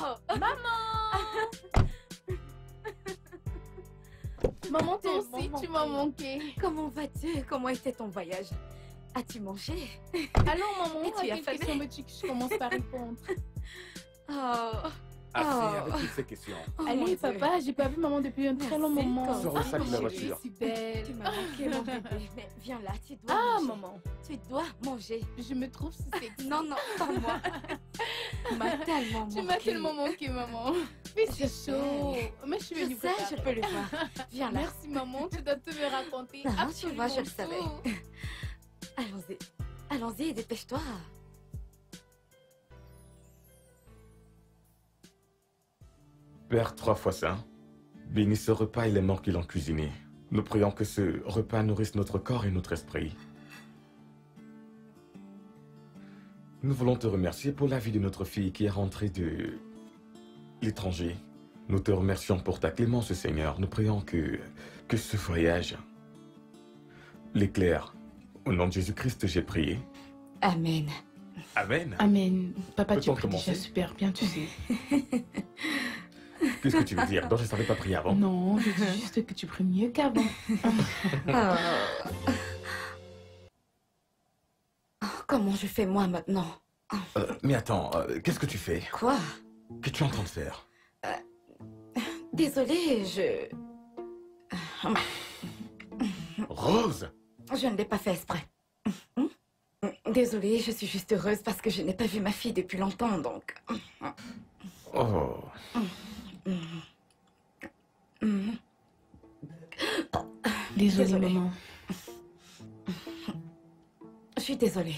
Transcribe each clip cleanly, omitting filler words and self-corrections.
Oh, maman! Maman, toi aussi, tu m'as manqué. Comment vas-tu? Comment était ton voyage? As-tu mangé? Allons, maman, Et tu as quelle faim? question veux-tu que je commence par répondre? Oh, Assez avec toutes ces questions. oh mon Allez, Dieu. papa, j'ai pas vu maman depuis un très long Merci, moment. Sors le sac de la Chérie, voiture. si belle. Tu m'as manqué, mon bébé. Mais viens là, tu dois Ah, manger. maman, Tu dois manger. je me trouve si sexy. Non, non, pas moi. Tu m'as tellement manqué. Tu m'as tellement manqué, maman. Oui, c'est chaud. Mais je suis Je venue sais, je peux le voir. Viens là. Merci, maman, tu dois tout me raconter. Ah, tu Absolument vois, je le tout. savais. Allons-y. Allons-y, dépêche-toi. Père 3 fois saint, bénis ce repas et les morts qui l'ont cuisiné. Nous prions que ce repas nourrisse notre corps et notre esprit. Nous voulons te remercier pour la vie de notre fille qui est rentrée de l'étranger. Nous te remercions pour ta clémence, Seigneur. Nous prions que ce voyage l'éclaire. Au nom de Jésus-Christ, j'ai prié. Amen. Amen. Amen. Papa, tu Peut-on pries déjà commencer? super bien, tu sais. Qu'est-ce que tu veux dire? Donc je ne savais pas prier avant. Non, je dis juste que tu pries mieux qu'avant. Oh. Oh, comment je fais moi maintenant? Mais attends, qu'est-ce que tu fais? Quoi? Qu'es-tu en train de faire? Désolée, Rose! je ne l'ai pas fait exprès. Désolée, je suis juste heureuse parce que je n'ai pas vu ma fille depuis longtemps, donc... Oh. Désolée, Désolée. maman. Je suis désolée.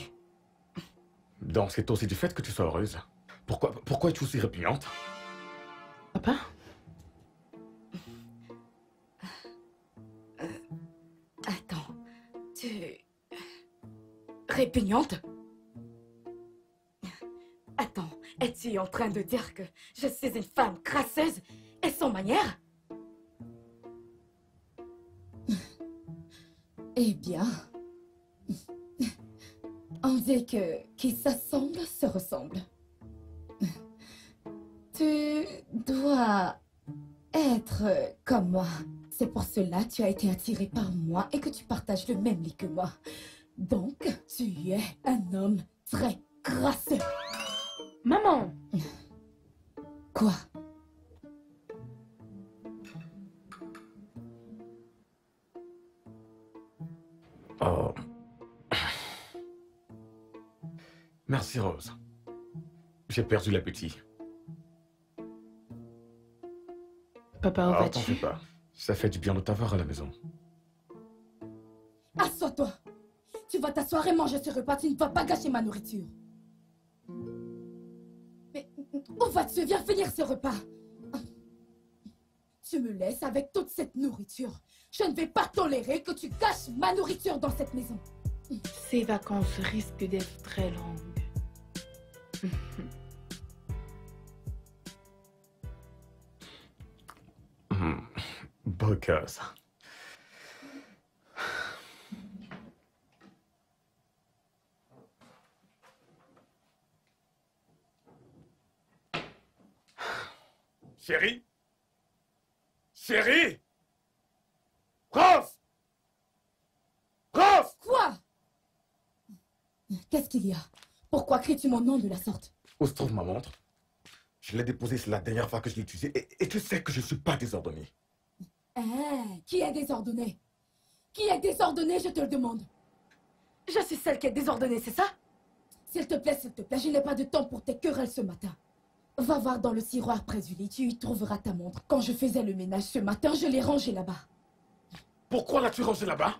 Donc c'est aussi du fait que tu sois heureuse. Pourquoi es-tu aussi répugnante? Papa? Attends, tu... Répugnante? Attends, es-tu en train de dire que je suis une femme crasseuse et sans manière? Eh bien, on dit que qui s'assemble se ressemble. Tu dois être comme moi. C'est pour cela que tu as été attiré par moi et que tu partages le même lit que moi. Donc, tu es un homme très crasseux. Maman! Quoi? Oh. Merci Rose. J'ai perdu l'appétit. Papa, où Ah, t'en vas-tu? fais pas. Ça fait du bien de t'avoir à la maison. Assois-toi. Tu vas t'asseoir et manger ce repas. Tu ne vas pas gâcher ma nourriture. Mais où vas-tu? Viens finir ce repas. Tu me laisses avec toute cette nourriture. Je ne vais pas tolérer que tu gâches ma nourriture dans cette maison. Ces vacances risquent d'être très longues. Because. Chérie? Chérie? Rose! Rose! Quoi? Qu'est-ce qu'il y a? Pourquoi cries-tu mon nom de la sorte? Où se trouve ma montre? Je l'ai déposée, c'est la dernière fois que je l'ai utilisée et tu sais que je ne suis pas désordonné. Qui est désordonné? Qui est désordonné, je te le demande? Je suis celle qui est désordonnée, c'est ça? S'il te plaît, je n'ai pas de temps pour tes querelles ce matin. Va voir dans le tiroir près du lit, tu y trouveras ta montre. Quand je faisais le ménage ce matin, je l'ai rangée là-bas. Pourquoi l'as-tu rangée là-bas?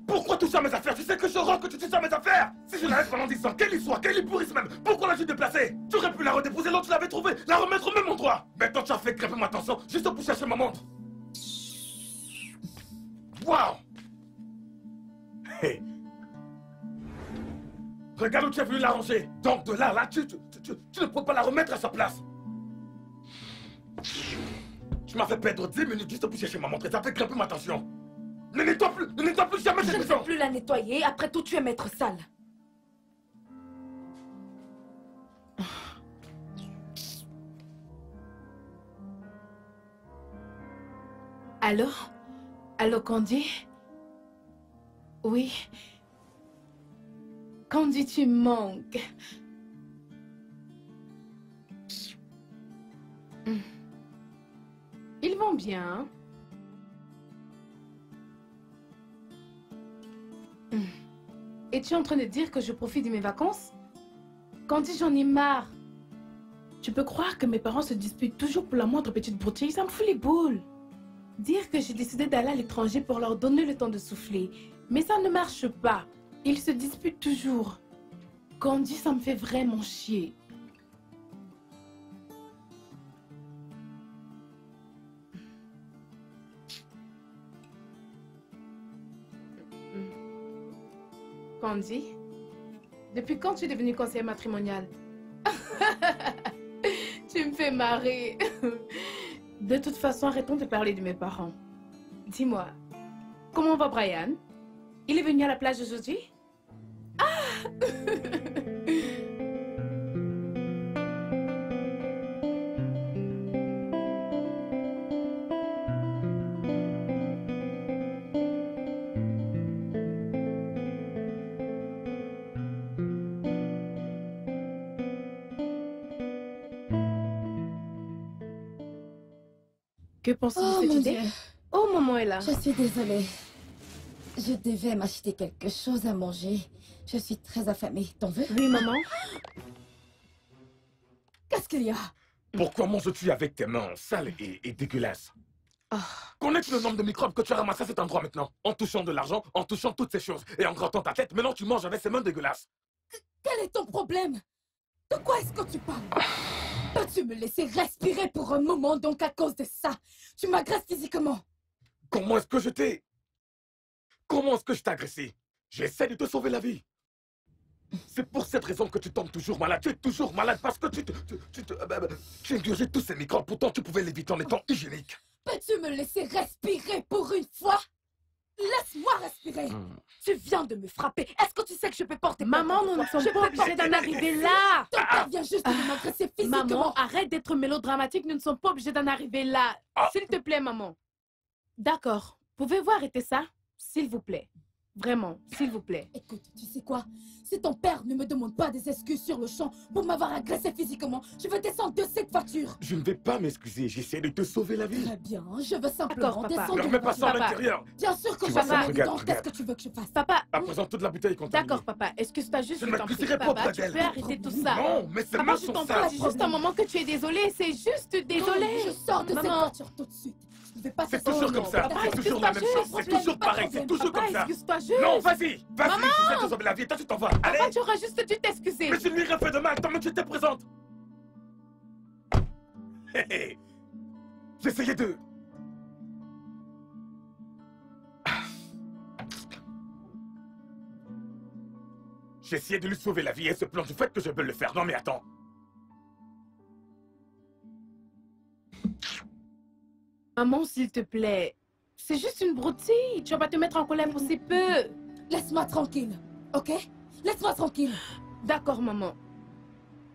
Pourquoi toucher à mes affaires? Tu sais que je rends que tu touches à mes affaires! Si je la laisse pendant 10 ans, quelle histoire, quelle pourrisse même! Pourquoi l'as-tu déplacée? Tu aurais pu la redéposer là où tu l'avais trouvée, la remettre au même endroit! Maintenant tu as fait grimper ma tension juste pour chercher ma montre! Waouh! Hey! Regarde où tu as voulu la ranger! Donc de là, tu ne peux pas la remettre à sa place! Tu m'as fait perdre 10 minutes juste pour chercher ma montre et ça fait grimper ma tension! Ne nettoie plus jamais Je cette ne maison! vais plus la nettoyer, après tout tu es maître sale. Allô? Allô, Candy? Oui. Candy, tu manques. Ils vont bien. Et tu es en train de dire que je profite de mes vacances? Candy, j'en ai marre. Tu peux croire que mes parents se disputent toujours pour la moindre petite broutille? Ça me fout les boules. Dire que j'ai décidé d'aller à l'étranger pour leur donner le temps de souffler. Mais ça ne marche pas. Ils se disputent toujours. Candy, ça me fait vraiment chier. Candy, depuis quand tu es devenue conseillère matrimoniale? Tu me fais marrer. De toute façon, arrêtons de parler de mes parents. Dis-moi, comment va Brian? Il est venu à la plage aujourd'hui? Ah! Que penses-tu de cette mon idée? Dieu. Oh, maman est là. Je suis désolée. Je devais m'acheter quelque chose à manger. Je suis très affamée. T'en veux? Oui, maman. Qu'est-ce qu'il y a? Pourquoi manges-tu avec tes mains sales et dégueulasses? Connais-tu le nombre de microbes que tu as ramassés à cet endroit maintenant? En touchant de l'argent, en touchant toutes ces choses et en grattant ta tête, maintenant tu manges avec ces mains dégueulasses. Quel est ton problème? De quoi est-ce que tu parles? Peux-tu me laisser respirer pour un moment, donc à cause de ça, tu m'agresses physiquement? Comment est-ce que je t'ai... Comment est-ce que je t'ai agressé? J'essaie de te sauver la vie. C'est pour cette raison que tu tombes toujours malade. Tu es toujours malade parce que tu ingurgites tous ces microbes. Pourtant, tu pouvais l'éviter en étant hygiénique. Peux-tu me laisser respirer pour une fois? Laisse-moi respirer. Tu viens de me frapper. Est-ce que tu sais que je peux porter plainte Maman, contre nous ne toi? sommes pas obligés d'en arriver là. Ton père vient juste de m'agresser physiquement. Maman, arrête d'être mélodramatique. Nous ne sommes pas obligés d'en arriver là. S'il te plaît, maman. D'accord. Pouvez-vous arrêter ça? S'il vous plaît. Vraiment, s'il vous plaît. Écoute, tu sais quoi? Si ton père ne me demande pas des excuses sur le champ pour m'avoir agressé physiquement, je vais descendre de cette voiture. Je ne vais pas m'excuser. J'essaie de te sauver la vie. Très bien, je veux simplement D'accord, papa. descendre Ne de remets la pas ça à voiture. l'intérieur. Bien sûr que Tu je vas vais voir, mettre regarde, dedans. Qu'est-ce que tu veux que je fasse? Papa, À présent, toute la bouteille est contaminée. d'accord, papa. Excuse-toi juste, Je je ne t'en prie. m'excuserai pas Papa, auprès tu d'elle. peux arrêter tout ça. Non, mais ces Papa, mains je sont t'en sales. prie, dis juste un moment que tu es désolée. C'est juste désolée. Je sors de cette Maman. voiture tout de suite. Je ne vais pas C'est te toujours sauver. comme ça. Papa, C'est toujours la même excuse-toi chose. C'est juste. toujours pareil. C'est toujours Papa, comme ça. excuse-toi juste. Non, vas-y. Vas-y, j'essaie de te sauver la vie. Et toi, tu t'en vas. Papa, Allez. tu auras juste dû t'excuser. Mais je ne lui ai rien fait de mal. Tant que tu étais présente. Hé, hé. J'essayais de... J'essayais de lui sauver la vie et elle se plaint du fait que je veux le faire. Non mais attends. Maman, s'il te plaît. C'est juste une broutille. Tu vas pas te mettre en colère pour si peu. Laisse-moi tranquille, ok? Laisse-moi tranquille. D'accord, maman.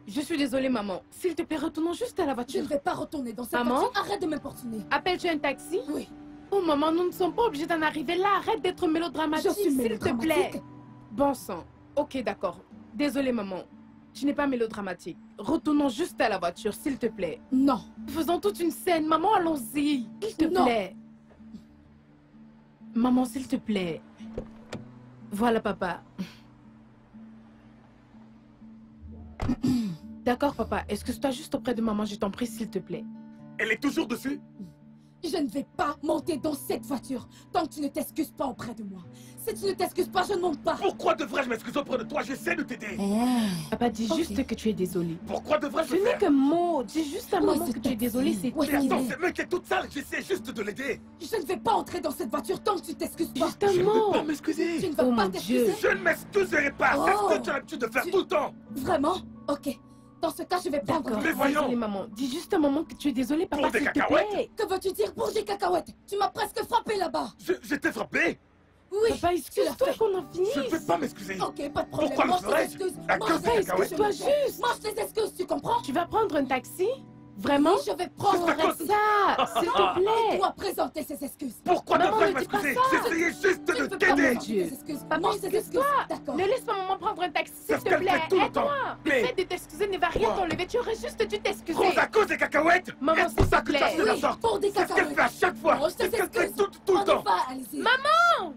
Je suis désolée, maman. S'il te plaît, retournons juste à la Je voiture. ne vais pas retourner dans cette Maman? voiture. Arrête de m'importuner. Appelles-tu un taxi? Oui, Oh, maman, nous ne sommes pas obligés d'en arriver là. Arrête d'être mélodramatique, je suis s'il te plaît. mélodramatique. Bon sang. Ok, d'accord. Désolée, maman. Tu n'es pas mélodramatique. Retournons juste à la voiture, s'il te plaît. Non. Faisons toute une scène. Maman, allons-y. S'il te Non. plaît. Maman, s'il te plaît. Voilà, papa. D'accord, papa. Excuse-toi juste auprès de maman, je t'en prie, s'il te plaît. Elle est toujours dessus? Je ne vais pas monter dans cette voiture tant que tu ne t'excuses pas auprès de moi. Si tu ne t'excuses pas, je ne monte pas. Pourquoi devrais-je m'excuser auprès de toi? J'essaie de t'aider. Papa, dis Ok. juste que tu es désolée. Pourquoi devrais-je Ce le n'est faire? qu'un mot. Dis juste à Où est maman ce que tu es taxi? désolée, c'est Où est-ce Mais tout. qu'il attends, est? cette mec est toute sale. J'essaie juste de l'aider. Je ne vais pas entrer dans cette voiture tant que tu ne t'excuses pas. Juste un Je ne mot. veux pas Tu m'excuser. ne vas Oh, pas mon t'excuser? Dieu. Je ne m'excuserai pas. C'est ce Oh. que tu as l'habitude de faire Tu- tout le temps. Vraiment? Ok. Dans ce cas, je vais prendre... D'accord. Mais voyons. Désolée, maman. Dis juste un moment que tu es désolée, papa, Pour des s'il te cacahuètes? plaît. Que veux-tu dire pour des cacahuètes? Tu m'as presque frappé là-bas. Je t'ai frappé. Oui. Papa, tu l'as excuse-toi fait. qu'on en Je ne finisse. vais pas m'excuser. Ok, pas de problème. Pourquoi me Mange tes ferais-je? excuses. À Mange cause des tes cacahuètes. excuses, Excuse-toi juste. Mange tes excuses, tu comprends? Tu vas prendre un taxi? Vraiment? Oui, je vais prendre C'est à cause- Ça, s'il te Il plaît. doit présenter ses excuses. Pourquoi Maman, devrais-je ne dis pas m'excuser? ça. J'essayais juste Tu de ne peux pas t'aider. présenter Dieu. tes excuses. Papa, Non, ses excuses. excuse-toi. D'accord. Ne laisse pas maman prendre un taxi, C'est s'il ce te qu'elle plaît. fait tout le temps. Aide-moi. Le Mais- fait de t'excuser ne va rien Quoi? t'enlever. Tu aurais juste dû t'excuser. Rose à cause des cacahuètes? Maman, Est-ce pour s'il ça te que tu plaît. as fait la Oui, sorte? pour des C'est ce qu'elle cacahuètes. fait à chaque fois. Non, je C'est ce qu'elle fait t'excuse. tout On le y temps. va, allez-y. Maman!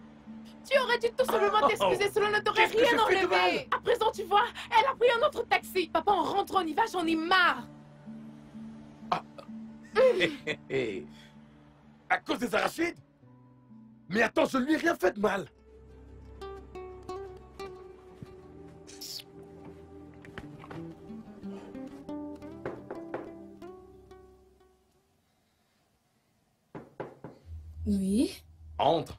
Tu aurais dû tout simplement t'excuser, cela ne t'aurait Qu'est-ce que rien j'ai fait de enlevé. À présent, tu vois, elle a pris un autre taxi. Papa, on rentre, on y va, j'en ai marre. À cause des arachides? Mais attends, je lui ai rien fait de mal. Oui. Entre.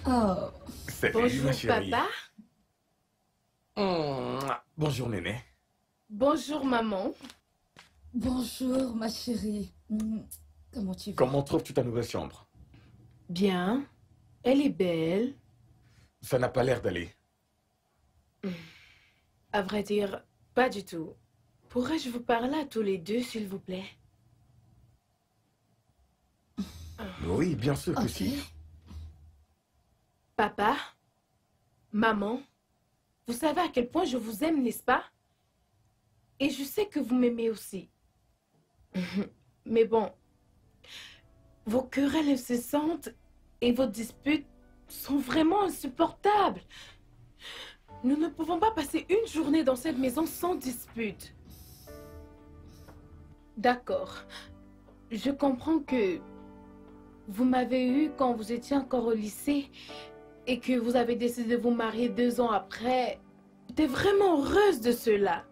Oh, Salut, Bonjour, ma chérie. papa. Bonjour, Néné. Bonjour, maman. bonjour, ma chérie. Comment tu vas? Comment trouves-tu ta nouvelle chambre? Bien. Elle est belle. Ça n'a pas l'air d'aller. À vrai dire, pas du tout. Pourrais-je vous parler à tous les deux, s'il vous plaît? Oui, bien sûr que Ok. si. Papa, maman, vous savez à quel point je vous aime, n'est-ce pas? Et je sais que vous m'aimez aussi. Mais bon, vos querelles incessantes et vos disputes sont vraiment insupportables. Nous ne pouvons pas passer une journée dans cette maison sans dispute. D'accord. Je comprends que vous m'avez eu quand vous étiez encore au lycée et que vous avez décidé de vous marier 2 ans après. J'étais vraiment heureuse de cela.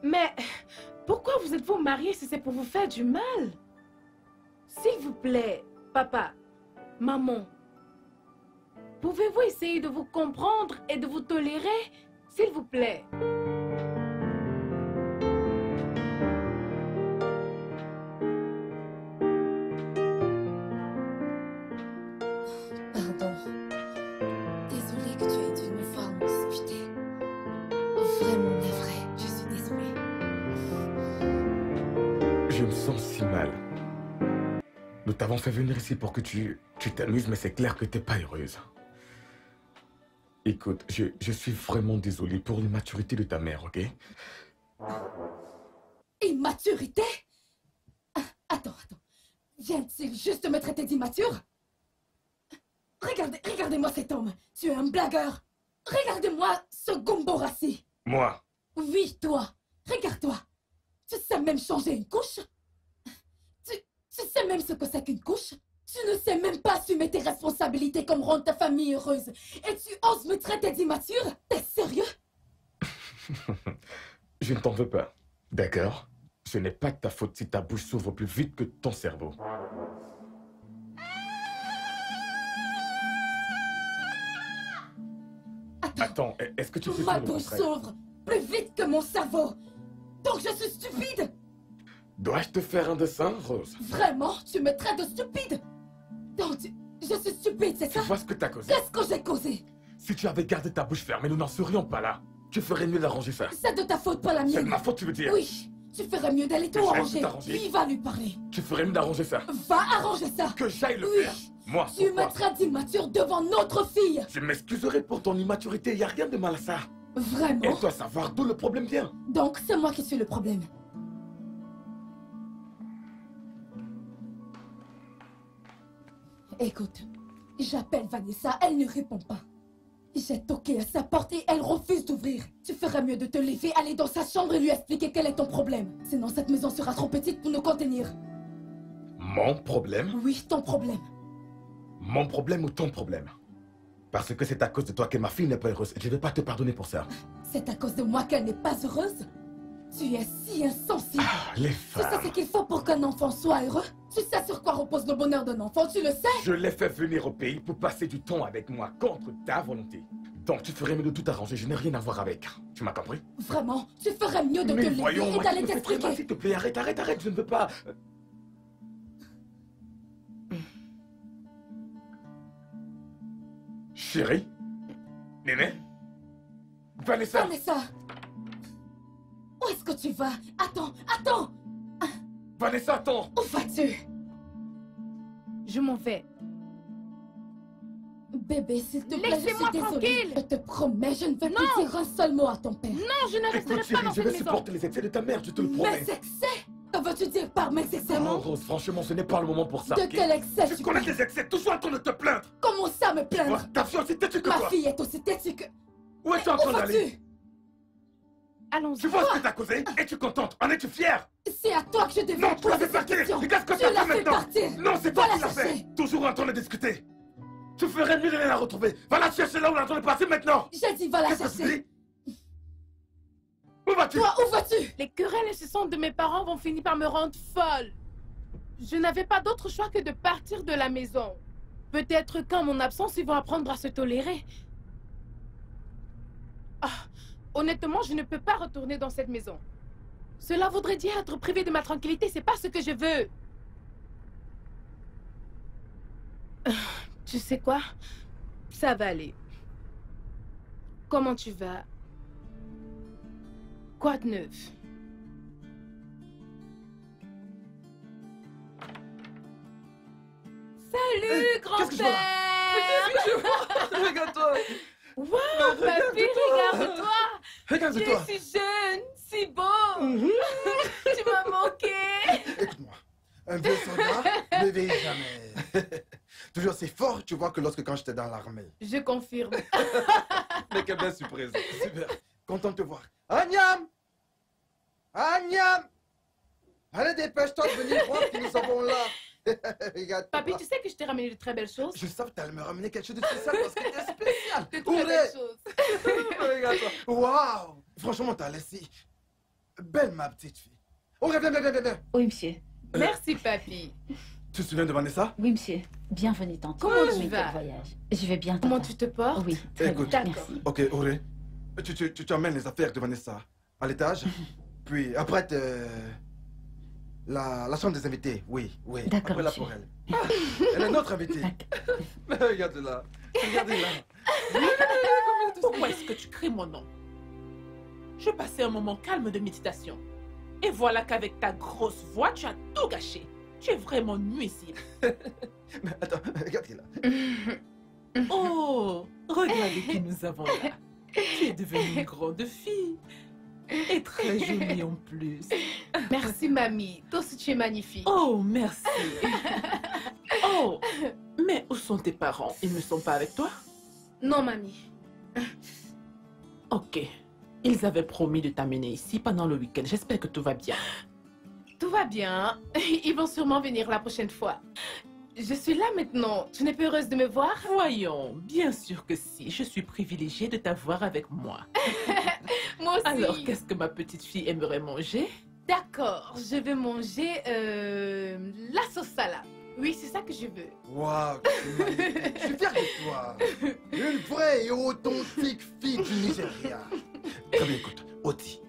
Mais pourquoi vous êtes-vous mariés si c'est pour vous faire du mal? S'il vous plaît, papa, maman, pouvez-vous essayer de vous comprendre et de vous tolérer, s'il vous plaît? Pardon. Désolée que tu aies dû me voir me disputer. Vraiment navrée, je suis désolée. Je me sens si mal. Nous t'avons fait venir ici pour que tu t'amuses, mais c'est clair que t'es pas heureuse. Écoute, je suis vraiment désolé pour l'immaturité de ta mère, ok? Immaturité? Attends. Vient-il juste me traiter d'immature? Regardez-moi cet homme. Tu es un blagueur. Regardez-moi ce Gomborassi. Moi, Oui, toi. Regarde-toi. Tu sais même changer une couche? Tu sais même ce que c'est qu'une couche? Tu ne sais même pas assumer tes responsabilités comme rendre ta famille heureuse. Et tu oses me traiter d'immature? T'es sérieux? je ne t'en veux pas, d'accord? Ce n'est pas de ta faute si ta bouche s'ouvre plus vite que ton cerveau. Attends, est-ce que tu peux Ma dire le bouche contraire? s'ouvre plus vite que mon cerveau. Donc je suis stupide? Dois-je te faire un dessin, Rose? Vraiment? Tu me traites de stupide? Donc je suis stupide, c'est Tu ça? vois ce que t'as causé? Qu'est-ce que j'ai causé? Si tu avais gardé ta bouche fermée, nous n'en serions pas là. Tu ferais mieux d'arranger ça. C'est de ta faute, pas la C'est de mienne. ma faute, tu veux dire? Oui, tu ferais mieux d'aller tout Que j'aille arranger. tout arranger? Puis va lui parler. Tu ferais mieux d'arranger ça. Va arranger ça. Que j'aille le Oui. faire. Moi, Tu pourquoi? me traites d'immature devant notre fille. Je m'excuserai pour ton immaturité, il n'y a rien de mal à ça. Vraiment? Elle doit savoir d'où le problème vient. Donc c'est moi qui suis le problème. Écoute, j'appelle Vanessa, elle ne répond pas. J'ai toqué à sa porte et elle refuse d'ouvrir. Tu ferais mieux de te lever, aller dans sa chambre et lui expliquer quel est ton problème. Sinon cette maison sera trop petite pour nous contenir. Mon problème? Oui, ton problème. Mon problème ou ton problème? Parce que c'est à cause de toi que ma fille n'est pas heureuse. Je ne vais pas te pardonner pour ça. C'est à cause de moi qu'elle n'est pas heureuse? Tu es si insensible. Ah, les Tu sais femmes. ce qu'il faut pour qu'un enfant soit heureux? Tu sais sur quoi repose le bonheur d'un enfant, tu le sais? Je l'ai fait venir au pays pour passer du temps avec moi contre ta volonté. Donc tu ferais mieux de tout arranger, je n'ai rien à voir avec. Tu m'as compris? Vraiment, tu ferais mieux de Mais te lever voyons, et moi, d'aller tu me fais très mal, t'expliquer. s'il te plaît, arrête, je ne veux pas... Chérie? Néné? Vanessa? Vanessa! Où est-ce que tu vas? Attends! Vanessa, attends! Où vas-tu? Je m'en vais. Bébé, s'il te plaît, je suis Laissez-moi désolée. tranquille. Je te promets, je ne vais Non. plus dire un seul mot à ton père. Non, je ne Écoute resterai pas chérie, dans je cette vais maison. supporter les excès de ta mère, je te le Mes promets. excès? Que veux-tu dire par mes excès? Oh Rose, franchement, ce n'est pas le moment pour ça. De ok? quel excès Tu tu connais parles? tes excès, toujours en train de te plaindre. Comment ça me Tu plaindre? vois, ta fille aussi têtue que Ma toi. fille est aussi têtue que... Où es-tu en Où train d'aller? vas-tu? Allons-y. Tu vois ce que t'as causé? Es-tu contente? En es-tu fière? C'est à toi que je devais Non, tu l'as poser fait cette partir. question. Regarde ce que Tu tu as l'as fait fait maintenant. partir. Non, c'est toi Va qui la l'as fait. chercher. Toujours en train de discuter. Tu ferais mieux d'aller la retrouver. Va la chercher là où elle est en train de passer maintenant. J'ai dit va la Qu'est-ce que tu chercher. dis? Où vas-tu? Toi, où vas-tu? Les querelles incessantes de mes parents vont finir par me rendre folle. Je n'avais pas d'autre choix que de partir de la maison. Peut-être qu'en mon absence, ils vont apprendre à se tolérer. Ah, honnêtement, je ne peux pas retourner dans cette maison. Cela voudrait dire être privé de ma tranquillité, c'est pas ce que je veux. Tu sais quoi? Ça va aller. Comment tu vas? Quoi de neuf? Salut, qu'est-ce que je vois grand-père! Regarde-toi! Wow, papy, regarde-toi! Tu Regarde-toi. es si jeune, si beau! Tu m'as manqué! Écoute-moi, un vieux soldat ne vieillit jamais. Toujours si fort, tu vois, que lorsque quand j'étais dans l'armée. Je confirme. Mais quelle belle surprise. Super. Content de te voir. Agnam! Agnam! Allez, dépêche-toi de venir voir ce que nous avons là. Regarde. Papy, tu sais que je t'ai ramené de très belles choses? Je savais que tu allais me ramener quelque chose de spécial parce que t'es spécial. De très Ouré. belles choses. Regarde-toi. Waouh! Franchement, t'as laissé. Belle, ma petite fille. Oh, viens. Oui, monsieur. Merci, papy. Tu te souviens de Vanessa? Oui, monsieur. Bienvenue, tante. Comment tu Oui, vas? quel voyage. Je vais bien, Comment tante. tu te portes? Oui, très Écoute. bien. D'accord. Merci. Ok, Auré. Tu emmènes les affaires de Vanessa à l'étage. Puis après, la chambre des invités. Oui. D'accord, Après là monsieur. pour elle. Elle est notre invitée. Mais regarde-la. Regardez-la. Pourquoi est-ce que tu cries mon nom? Je passais un moment calme de méditation. Et voilà qu'avec ta grosse voix, tu as tout gâché. Tu es vraiment nuisible. Mais attends, regarde-la. Oh, regardez qui nous avons là. Tu es devenue une grande fille. Et très jolie en plus. Merci, mamie. Toi aussi, tu es magnifique. Oh, merci. Oh, mais où sont tes parents? Ils ne sont pas avec toi? Non, mamie. Ok. Ils avaient promis de t'amener ici pendant le week-end. J'espère que tout va bien. Tout va bien. Ils vont sûrement venir la prochaine fois. Je suis là maintenant. Tu n'es pas heureuse de me voir? Voyons, bien sûr que si. Je suis privilégiée de t'avoir avec moi. Moi aussi. Alors, qu'est-ce que ma petite fille aimerait manger? D'accord, je vais manger la sauce salade. Oui, c'est ça que je veux. Waouh, tu es magnifique. Je suis fier de toi. Une vraie et authentique fille du Nigeria. Très bien, écoute. Oti,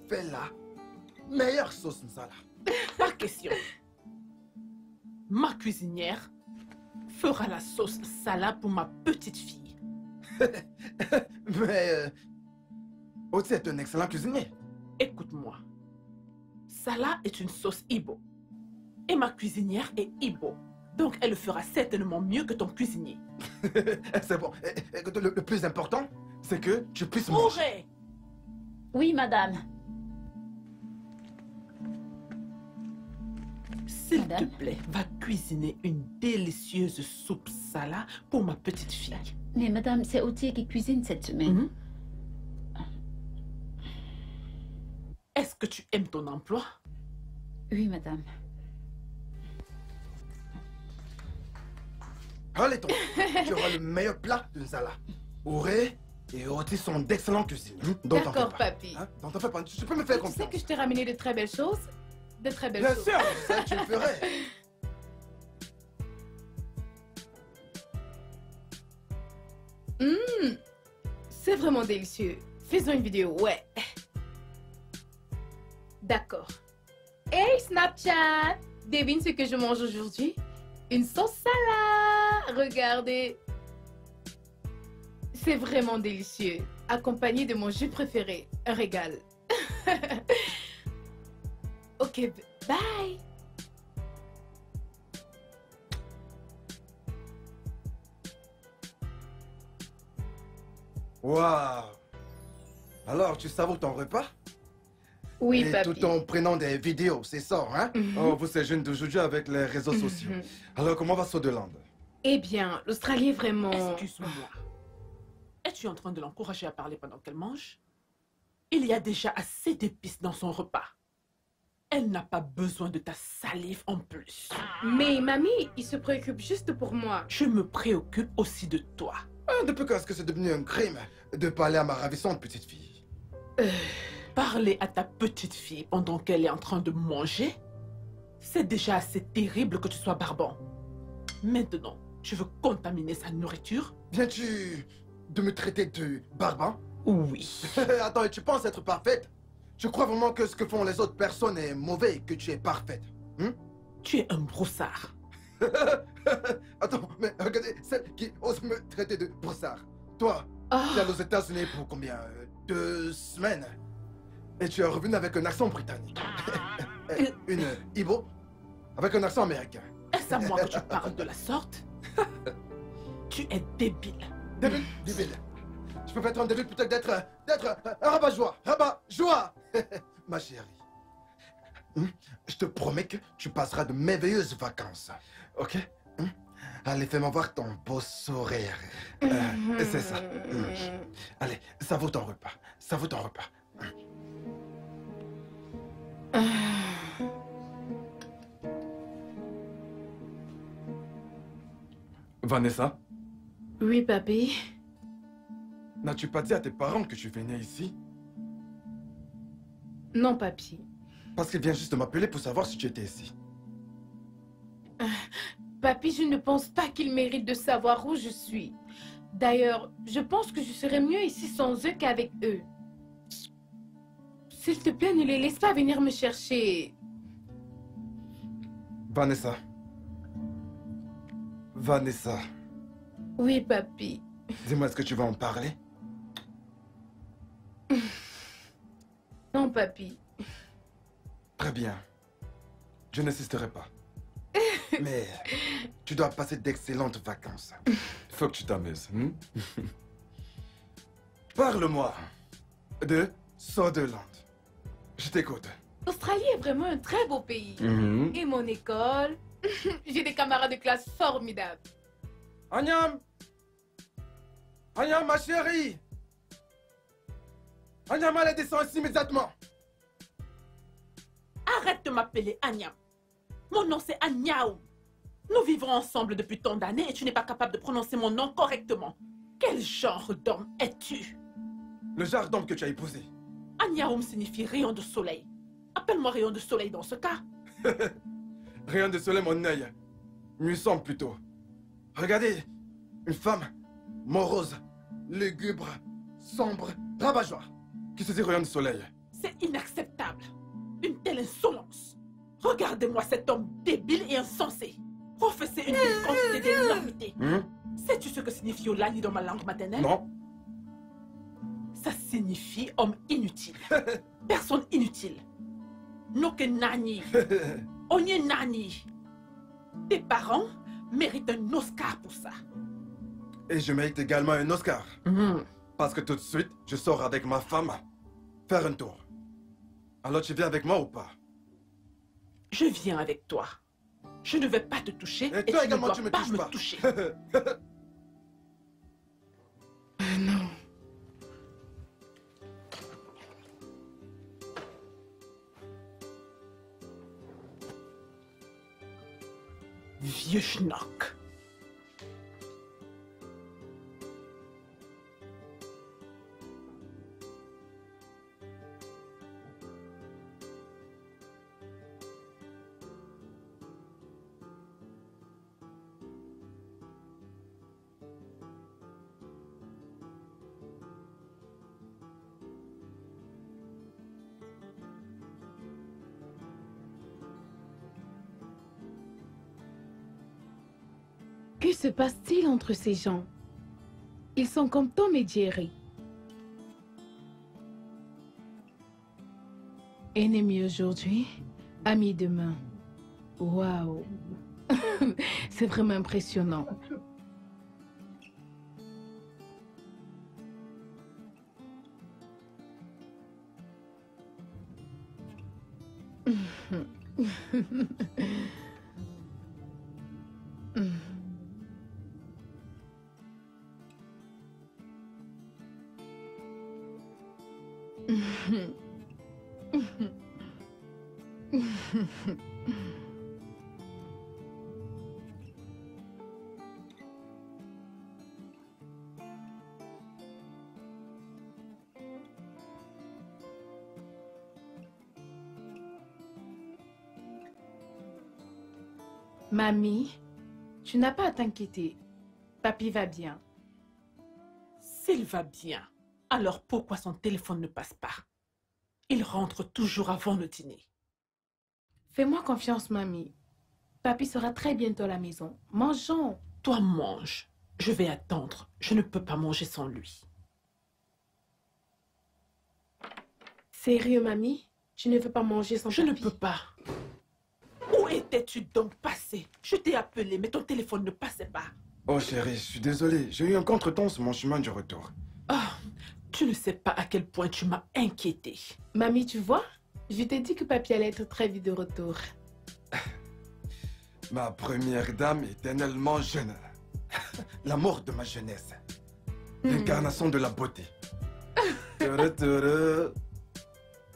fais la meilleure sauce nsala. Pas question. Ma cuisinière fera la sauce salade pour ma petite fille. Mais Oti est un excellent cuisinier. Écoute-moi. Sala est une sauce Igbo. Et ma cuisinière est Igbo. Donc elle le fera certainement mieux que ton cuisinier. C'est bon. Écoute, le plus important, c'est que je puisse manger. Auré! Oui, madame. S'il te Madame? plaît, va cuisiner une délicieuse soupe salade pour ma petite fille. Mais madame, c'est Otier qui cuisine cette semaine. Mhm. Est-ce que tu aimes ton emploi? Oui, madame. Allez, toi, tu auras le meilleur plat de nsala. Auré et Oti sont d'excellents cuisiniers. Donc, t'en fais D'accord, pas. papy. Hein? Donc, t'en fais pas. Tu peux me faire Tu sais confiance. que je t'ai ramené de très belles choses? De très belles Bien choses. sûr, ça tu le ferais. C'est vraiment délicieux. Faisons une vidéo, ouais. D'accord. Hey Snapchat! Devine ce que je mange aujourd'hui? Une sauce salade! Regardez. C'est vraiment délicieux. Accompagné de mon jus préféré. Un régal. Ok, bye. Waouh! Alors, tu savoures ton repas? Oui, Et papi. tout en prenant des vidéos, c'est ça, hein? Oh, vous ces jeunes d'aujourd'hui avec les réseaux sociaux. Alors, comment va Soderland? Eh bien, l'Australie est vraiment... Excuse-moi. Es-tu en train de l'encourager à parler pendant qu'elle mange? Il y a déjà assez d'épices dans son repas. Elle n'a pas besoin de ta salive en plus. Mais mamie, il se préoccupe juste pour moi. Je me préoccupe aussi de toi. Ah, depuis quand est-ce que c'est devenu un crime de parler à ma ravissante petite fille? Parler à ta petite fille pendant qu'elle est en train de manger, c'est déjà assez terrible que tu sois barbant. Maintenant, tu veux contaminer sa nourriture? Viens-tu de me traiter de barbant? Oui. Attends, et tu penses être parfaite? Tu crois vraiment que ce que font les autres personnes est mauvais et que tu es parfaite? Tu es un broussard. Attends, mais regardez, celle qui ose me traiter de broussard. Toi, tu es allé aux États-Unis pour combien? 2 semaines? Et tu es revenu avec un accent britannique. Une Ibo avec un accent américain. Est-ce à moi que tu parles de la sorte? Tu es débile. Débile, débile. Je peux pas être un débile plutôt que d'être un rabat-joie. Rabat-joie. Ma chérie. Je te promets que tu passeras de merveilleuses vacances. Ok? Allez, fais-moi voir ton beau sourire. C'est ça. Allez, savoure ton repas. Savoure ton repas. Vanessa, Oui, papi. n'as-tu pas dit à tes parents que tu venais ici? Non, papi. Parce qu'il vient juste de m'appeler pour savoir si tu étais ici. Papi, je ne pense pas qu'il mérite de savoir où je suis. D'ailleurs, je pense que je serais mieux ici sans eux qu'avec eux. S'il te plaît, ne les laisse pas venir me chercher. Vanessa. Vanessa, Oui, papi. dis-moi, est-ce que tu vas en parler? Non, papi. Très bien. Je n'insisterai pas. Mais tu dois passer d'excellentes vacances. Faut que tu t'amuses. Parle-moi de Soderland. Je t'écoute. L'Australie est vraiment un très beau pays. Et mon école, j'ai des camarades de classe formidables. Agnam! Agnam, ma chérie! Agnam, allez, descends ici immédiatement! Arrête de m'appeler Agnam. Mon nom c'est Agnaoum. Nous vivons ensemble depuis tant d'années et tu n'es pas capable de prononcer mon nom correctement. Quel genre d'homme es-tu? Le genre d'homme que tu as épousé. Agnaoum signifie rayon de soleil. Appelle-moi rayon de soleil dans ce cas. Rien de soleil, mon œil. Muissant plutôt. Regardez, une femme morose, lugubre, sombre, rabat-joie, qui se dit rayon de soleil. C'est inacceptable. Une telle insolence. Regardez-moi cet homme débile et insensé. Professer une telle quantité d'énormité. Sais-tu ce que signifie Olani dans ma langue maternelle? Non. Ça signifie homme inutile. Personne inutile. Noke nani. Onye nani. Tes parents méritent un Oscar pour ça. Et je mérite également un Oscar. Parce que tout de suite, je sors avec ma femme faire un tour. Alors tu viens avec moi ou pas? Je viens avec toi. Je ne vais pas te toucher Et et toi tu également, ne tu dois me pas touches me pas. toucher. Non. Vieux schnock. Que se passe-t-il entre ces gens? Ils sont comme Tom et Jerry. Ennemi aujourd'hui, ami demain. Waouh. C'est vraiment impressionnant. Mamie, tu n'as pas à t'inquiéter. Papy va bien. S'il va bien, alors pourquoi son téléphone ne passe pas? Il rentre toujours avant le dîner. Fais-moi confiance, mamie. Papy sera très bientôt à la maison. Mangeons. Toi, mange. Je vais attendre. Je ne peux pas manger sans lui. Sérieux, mamie? Tu ne veux pas manger sans Je papy? ne peux pas. Où étais-tu donc passé? Je t'ai appelé, mais ton téléphone ne passait pas. Oh chérie, je suis désolé. J'ai eu un contretemps sur mon chemin du retour. Ah, tu ne sais pas à quel point tu m'as inquiété. Mamie, tu vois? Je t'ai dit que papy allait être très vite de retour. Ma première dame éternellement jeune. L'amour de ma jeunesse. L'incarnation de la beauté.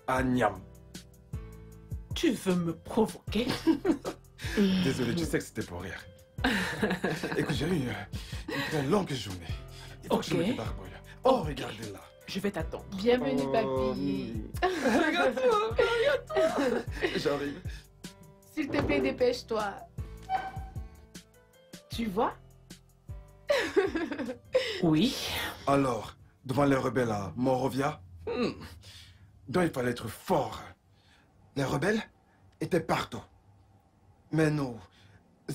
Agnam. Tu veux me provoquer? Désolé, tu sais que c'était pour rire. Écoute, j'ai eu une très longue journée. Il faut que je me débarbouille. Oh, regardez là. Je vais t'attendre. Bienvenue, papy. Regarde-toi, regarde-toi. J'arrive. S'il te plaît, dépêche-toi. Tu vois? Oui. Alors, devant les rebelles à Monrovia, dont il fallait être fort. Les rebelles étaient partout. Mais nous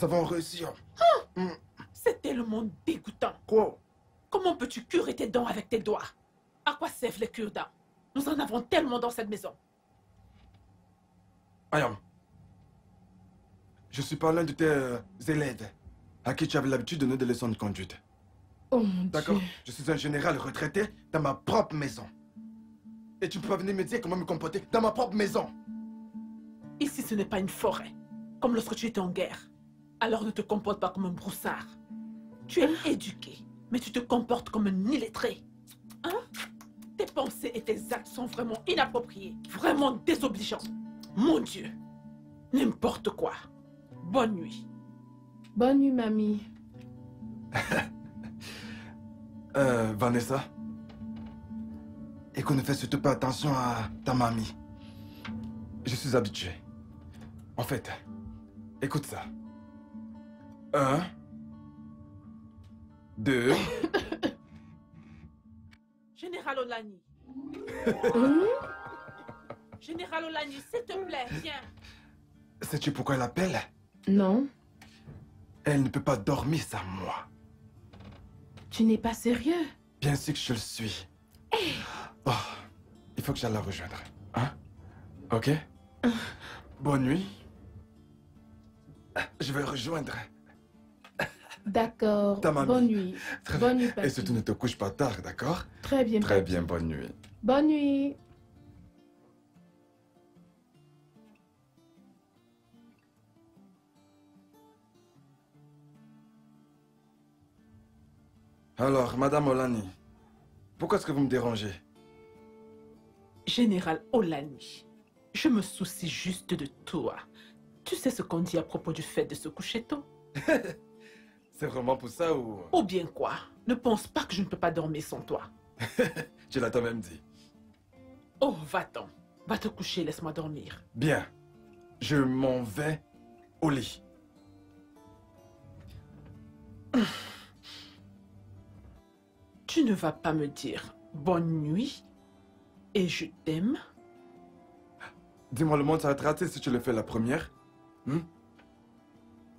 avons réussi. C'est tellement dégoûtant. Quoi? Comment peux-tu curer tes dents avec tes doigts? À quoi servent les cure-dents? Nous en avons tellement dans cette maison. Ayam, je suis pas l'un de tes élèves à qui tu avais l'habitude de donner des leçons de conduite. Oh mon D'accord? Dieu. Je suis un général retraité dans ma propre maison. Et tu peux pas venir me dire comment me comporter dans ma propre maison. Ici, ce n'est pas une forêt, comme lorsque tu étais en guerre. Alors ne te comporte pas comme un broussard. Tu es éduqué, mais tu te comportes comme un illettré. Hein? Tes pensées et tes actes sont vraiment inappropriés, vraiment désobligeants. Mon Dieu, n'importe quoi. Bonne nuit. Bonne nuit, mamie. Vanessa, et qu'on ne fait surtout pas attention à ta mamie. Je suis habitué. En fait, écoute ça. 1, 2... Général Olani. Général Olani, s'il te plaît, viens. Sais-tu pourquoi elle appelle? Non. Elle ne peut pas dormir sans moi. Tu n'es pas sérieux? Bien sûr que je le suis. Oh, il faut que j'aille la rejoindre. Hein? Ok? Bonne nuit. Je vais rejoindre. D'accord. Ta mamie. Bonne nuit. Très Bonne bien. nuit, papy. Et surtout ne te couche pas tard, d'accord? Très bien, Très papy. bien, bonne nuit. Bonne nuit. Alors, Madame Olani, pourquoi est-ce que vous me dérangez? Général Olani, je me soucie juste de toi. Tu sais ce qu'on dit à propos du fait de se coucher tôt? C'est vraiment pour ça ou... Ou bien quoi? Ne pense pas que je ne peux pas dormir sans toi. Tu l'as toi-même dit. Oh, va-t'en. Va te coucher, laisse-moi dormir. Bien. Je m'en vais au lit. Tu ne vas pas me dire bonne nuit et je t'aime? Dis-moi, le monde s'arrêtera si tu le fais la première.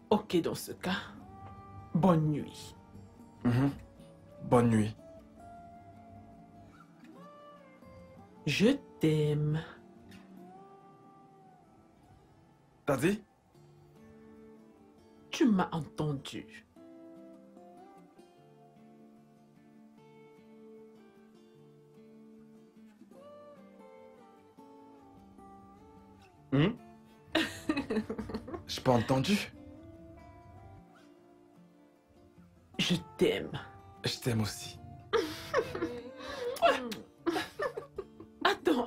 Ok, dans ce cas, bonne nuit. Bonne nuit. Je t'aime. T'as dit? Tu m'as entendu. J'ai pas entendu. Je t'aime. Je t'aime aussi.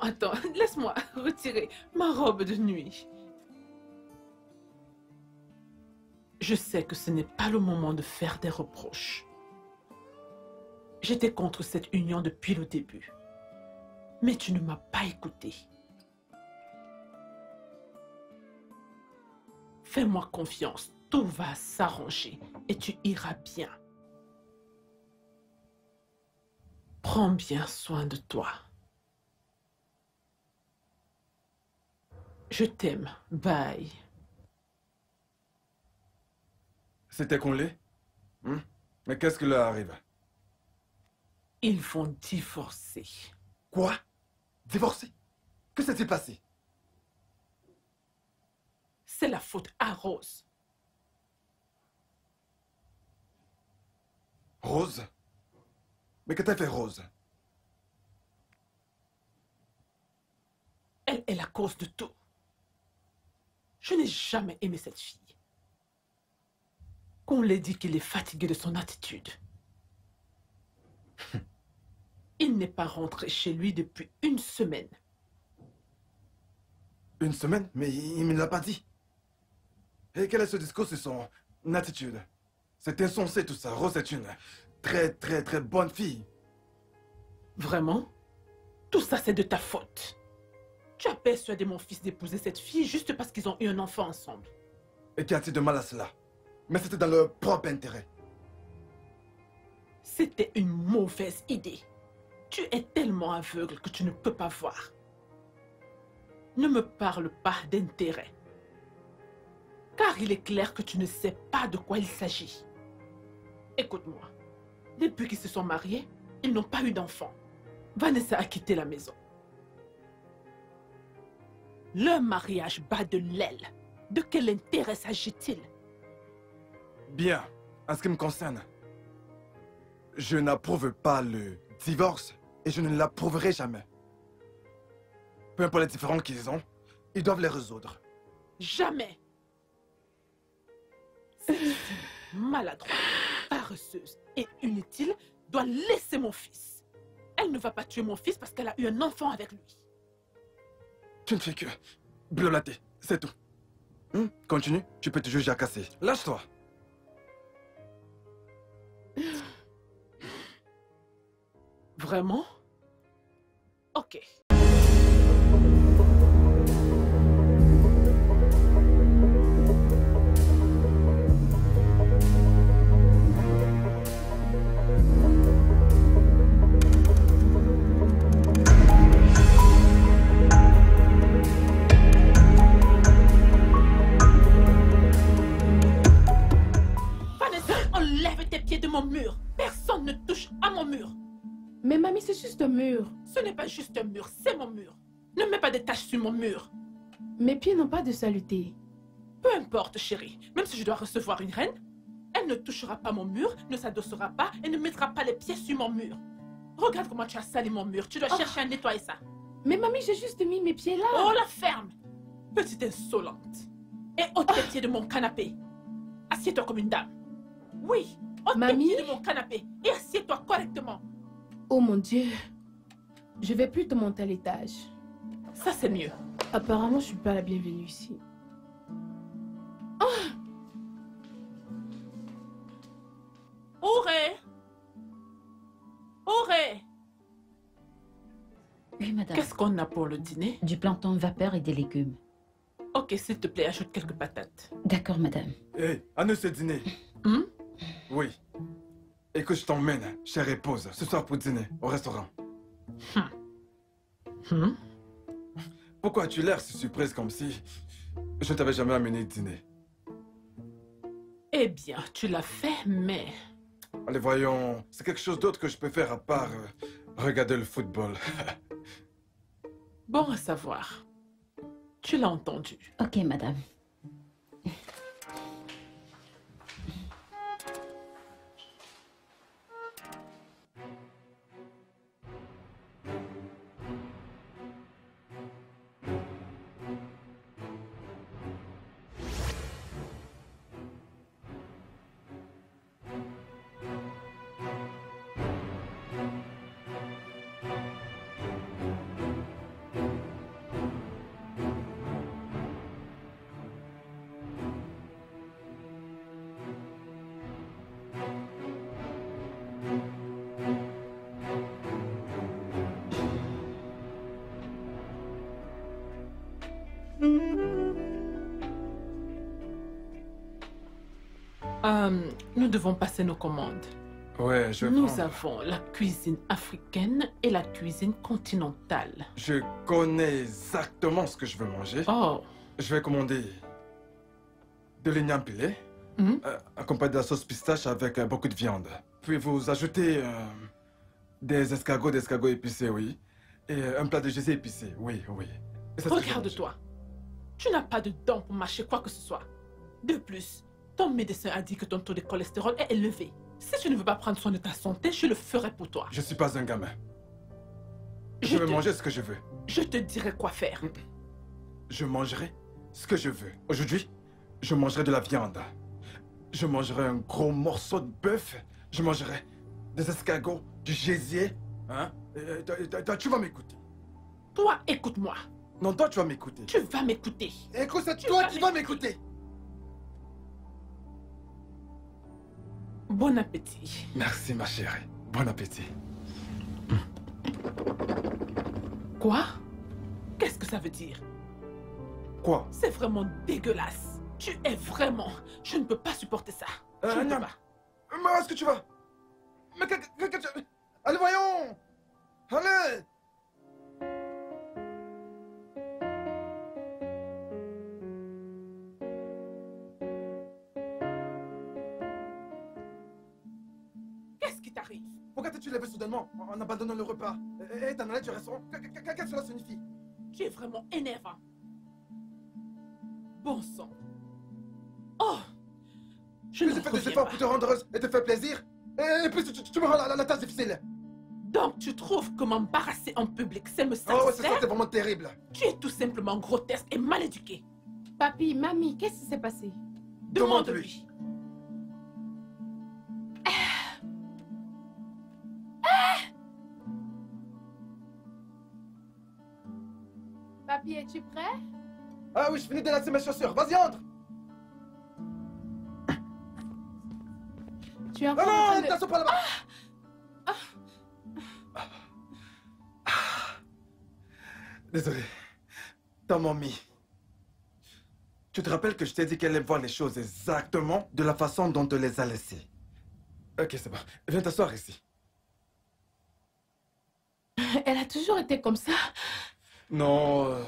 Attends, laisse-moi retirer ma robe de nuit. Je sais que ce n'est pas le moment de faire des reproches. J'étais contre cette union depuis le début. Mais tu ne m'as pas écouté. Fais-moi confiance, tout va s'arranger et tu iras bien. Prends bien soin de toi. Je t'aime. Bye. C'était qu'on l'est? Mais qu'est-ce qui leur arrive? Ils vont divorcer. Quoi? Divorcer? Que s'est-il passé? C'est la faute à Rose. Rose? Mais que t'a fait Rose? Elle est la cause de tout. Je n'ai jamais aimé cette fille. Qu'on l'ait dit qu'il est fatigué de son attitude. Il n'est pas rentré chez lui depuis une semaine. Une semaine? Mais il me l'a pas dit. Et quel est ce discours sur son attitude? C'est insensé tout ça. Rose est une très bonne fille. Vraiment? Tout ça, c'est de ta faute. Tu as persuadé mon fils d'épouser cette fille juste parce qu'ils ont eu un enfant ensemble. Et qu'y a-t-il de mal à cela? Mais c'était dans leur propre intérêt. C'était une mauvaise idée. Tu es tellement aveugle que tu ne peux pas voir. Ne me parle pas d'intérêt. Car il est clair que tu ne sais pas de quoi il s'agit. Écoute-moi. Depuis qu'ils se sont mariés, ils n'ont pas eu d'enfant. Vanessa a quitté la maison. Leur mariage bat de l'aile. De quel intérêt s'agit-il? Bien. En ce qui me concerne, je n'approuve pas le divorce et je ne l'approuverai jamais. Peu importe les différends qu'ils ont, ils doivent les résoudre. Jamais. Cette fille maladroite, paresseuse et inutile doit laisser mon fils. Elle ne va pas tuer mon fils parce qu'elle a eu un enfant avec lui. Tu ne fais que blablater, c'est tout. Continue, tu peux toujours jacasser. Lâche-toi. Vraiment? Ok. Vanessa, enlève tes pieds de mon mur. Personne ne touche à mon mur. Mais mamie, c'est juste un mur. Ce n'est pas juste un mur, c'est mon mur. Ne mets pas de taches sur mon mur. Mes pieds n'ont pas de saleté. Peu importe, chérie. Même si je dois recevoir une reine, elle ne touchera pas mon mur, ne s'adossera pas et ne mettra pas les pieds sur mon mur. Regarde comment tu as sali mon mur. Tu dois chercher à nettoyer ça. Mais mamie, j'ai juste mis mes pieds là. Oh, la ferme! Petite insolente. Et ôte tes pieds de mon canapé. Assieds-toi comme une dame. Oui, ôte tes Mamie? pieds de mon canapé et assieds-toi correctement. Oh mon Dieu. Je vais plus te monter à l'étage. Ça, c'est mieux. Apparemment, je suis pas la bienvenue ici. Auré! Auré! Oui, madame. Qu'est-ce qu'on a pour le dîner? Du plantain vapeur et des légumes. Ok, s'il te plaît, ajoute quelques patates. D'accord, madame. Hé, à nous ce dîner. Oui. Et que je t'emmène, chère épouse, ce soir pour dîner, au restaurant. Pourquoi as-tu l'air si surprise comme si je ne t'avais jamais amené dîner? Eh bien, tu l'as fait, mais... Allez, voyons, c'est quelque chose d'autre que je peux faire à part regarder le football. Bon à savoir. Tu l'as entendu. Ok, madame. Nous devons passer nos commandes. Ouais, je vais Nous prendre. avons la cuisine africaine et la cuisine continentale. Je connais exactement ce que je veux manger. Oh, Je vais commander de l'igname pilé, accompagné de la sauce pistache avec beaucoup de viande. Puis vous ajoutez des escargots épicés, oui. Et un plat de gésier épicé, oui, oui. Et ça, c'est ce que je vais regarde-toi. Tu n'as pas de dents pour mâcher quoi que ce soit. De plus, ton médecin a dit que ton taux de cholestérol est élevé. Si tu ne veux pas prendre soin de ta santé, je le ferai pour toi. manger. Je suis pas un gamin. Je vais manger ce que je veux. Je te dirai quoi faire. Je mangerai ce que je veux. Aujourd'hui, je mangerai de la viande. Je mangerai un gros morceau de bœuf. Je mangerai des escargots, du gésier. Hein? Toi, tu vas m'écouter. Toi, écoute-moi. Non, toi, tu vas m'écouter. Tu vas m'écouter. Écoute, c'est toi qui vas m'écouter. Bon appétit. Merci, ma chérie. Bon appétit. Quoi? Qu'est-ce que ça veut dire? Quoi? C'est vraiment dégueulasse. Tu es vraiment... Je ne peux pas supporter ça. Je ne peux Niam. pas. Mais où est-ce que tu vas? Mais Allez, voyons. Allez. Qu'est-ce qui t'arrive? Pourquoi t'es-tu levé soudainement en abandonnant le repas? Et t'en allais du restaurant? Qu'est-ce que cela signifie? Tu es vraiment énervant. Bon sang. Oh! Je ne J'ai fait des reviens efforts pas. pour te rendre heureuse et te faire plaisir. Et puis tu me rends la tâche difficile. Donc tu trouves que m'embarrasser en public, c'est me Oh, c'est ça, satisfaire? c'est vraiment terrible. Tu es tout simplement grotesque et mal éduqué. Papi, mamie, qu'est-ce qui s'est passé? Demande-lui. Papi, es-tu prêt? Ah oui, je finis de lasser mes chaussures. Vas-y, entre. Tu es Ah encore en train non, de... t'as pas là-bas. Désolé. Ta mamie. Tu te rappelles que je t'ai dit qu'elle aime voir les choses exactement de la façon dont on les a laissées. Ok, c'est bon. Viens t'asseoir ici. Elle a toujours été comme ça. Non.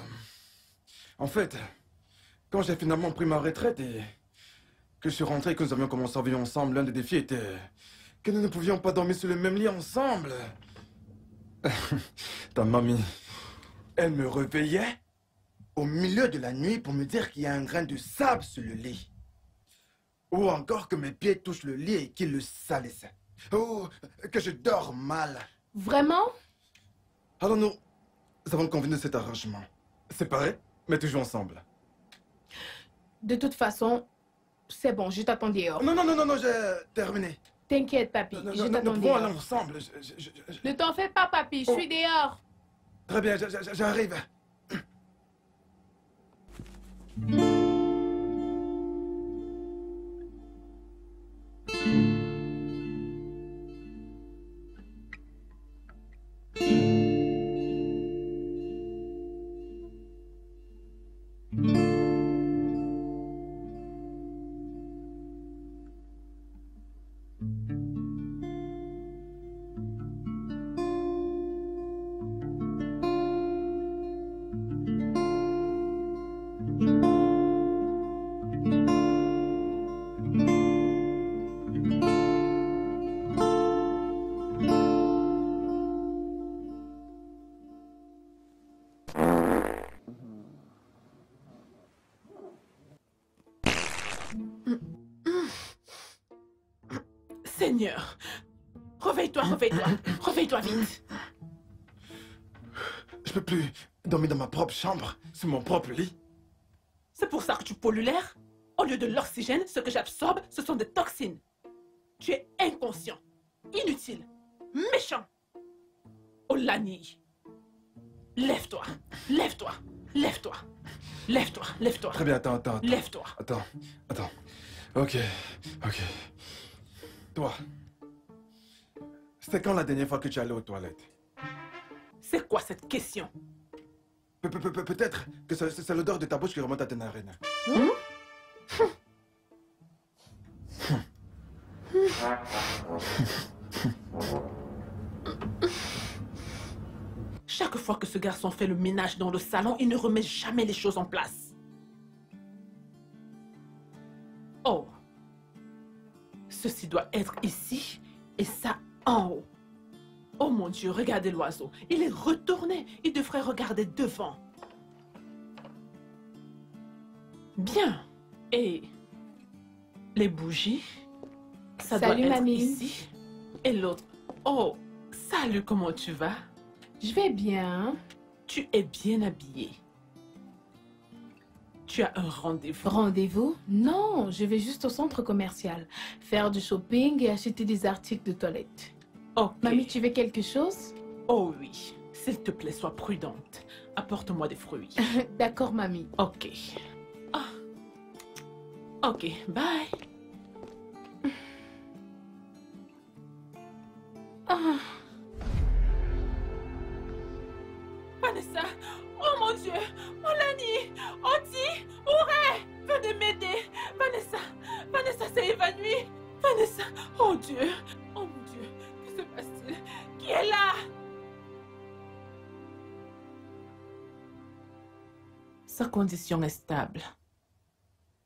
En fait, quand j'ai finalement pris ma retraite et que je suis rentré et que nous avions commencé à vivre ensemble, l'un des défis était que nous ne pouvions pas dormir sur le même lit ensemble. Ta mamie, elle me réveillait au milieu de la nuit pour me dire qu'il y a un grain de sable sur le lit. Ou encore que mes pieds touchent le lit et qu'ils le salissent. Ou que je dors mal. Vraiment? Alors nous avons convenu de cet arrangement. Séparés, mais toujours ensemble. De toute façon, c'est bon, je t'attends dehors. Non, j'ai terminé. T'inquiète, papi, Non, je nous t'attends pouvons aller dehors. ensemble. Ne t'en fais pas, papi, je suis dehors. Très bien, j'arrive. Seigneur, réveille-toi, réveille-toi, réveille-toi vite. Je peux plus dormir dans ma propre chambre, sur mon propre lit. C'est pour ça que tu pollues l'air? Au lieu de l'oxygène, ce que j'absorbe, ce sont des toxines. Tu es inconscient, inutile, méchant. Olani, lève-toi, lève-toi, lève-toi, lève-toi, lève-toi. Très bien, attends. Lève-toi. Attends. Ok. Toi, c'était quand la dernière fois que tu es allé aux toilettes? C'est quoi cette question? Peut-être que c'est l'odeur de ta bouche qui remonte à tes narines. Chaque fois que ce garçon fait le ménage dans le salon, il ne remet jamais les choses en place. Oh. Ceci doit être ici et ça en haut. Oh mon Dieu, regardez l'oiseau. Il est retourné. Il devrait regarder devant. Bien. Et les bougies, ça doit Salut, être mamie. ici. Et l'autre. Oh, salut, comment tu vas? Je vais bien. Tu es bien habillée. Tu as un rendez-vous. Rendez-vous? Non, je vais juste au centre commercial. Faire du shopping et acheter des articles de toilette. Ok. Mamie, tu veux quelque chose? Oh oui. S'il te plaît, sois prudente. Apporte-moi des fruits. D'accord, mamie. Ok. Ah. Ok, bye. Ah, Vanessa, oh mon Dieu, Molani, Oti, Ouré, venez m'aider. Vanessa s'est évanouie. Vanessa, oh Dieu, oh mon Dieu, que se passe-t-il? Qui est là? Sa condition est stable.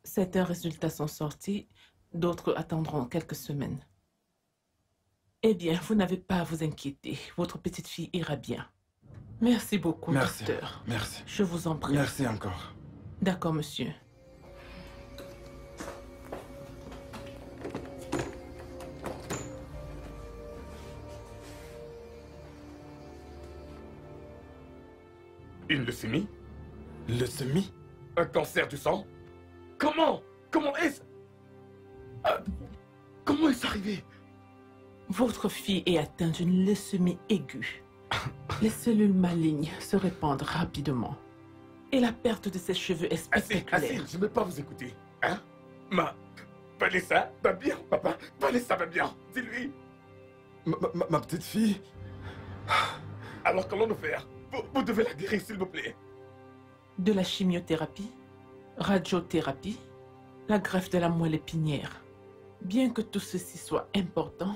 Certains résultats sont sortis, d'autres attendront quelques semaines. Eh bien, vous n'avez pas à vous inquiéter. Votre petite fille ira bien. Merci beaucoup, Merci. docteur. Merci. Je vous en prie. Merci encore. D'accord, monsieur. Une leucémie? Leucémie? Un cancer du sang? Comment? Comment est-ce? Comment est-ce arrivé? Votre fille est atteinte d'une leucémie aiguë. Les cellules malignes se répandent rapidement. Et la perte de ses cheveux est Assez, spectaculaire. je ne vais pas vous écouter. Hein? Vanessa va bien, papa. Vanessa va bien. Dis-lui. Ma petite fille? Alors qu'allons-nous faire? Vous devez la guérir, s'il vous plaît. De la chimiothérapie, radiothérapie, la greffe de la moelle épinière. Bien que tout ceci soit important,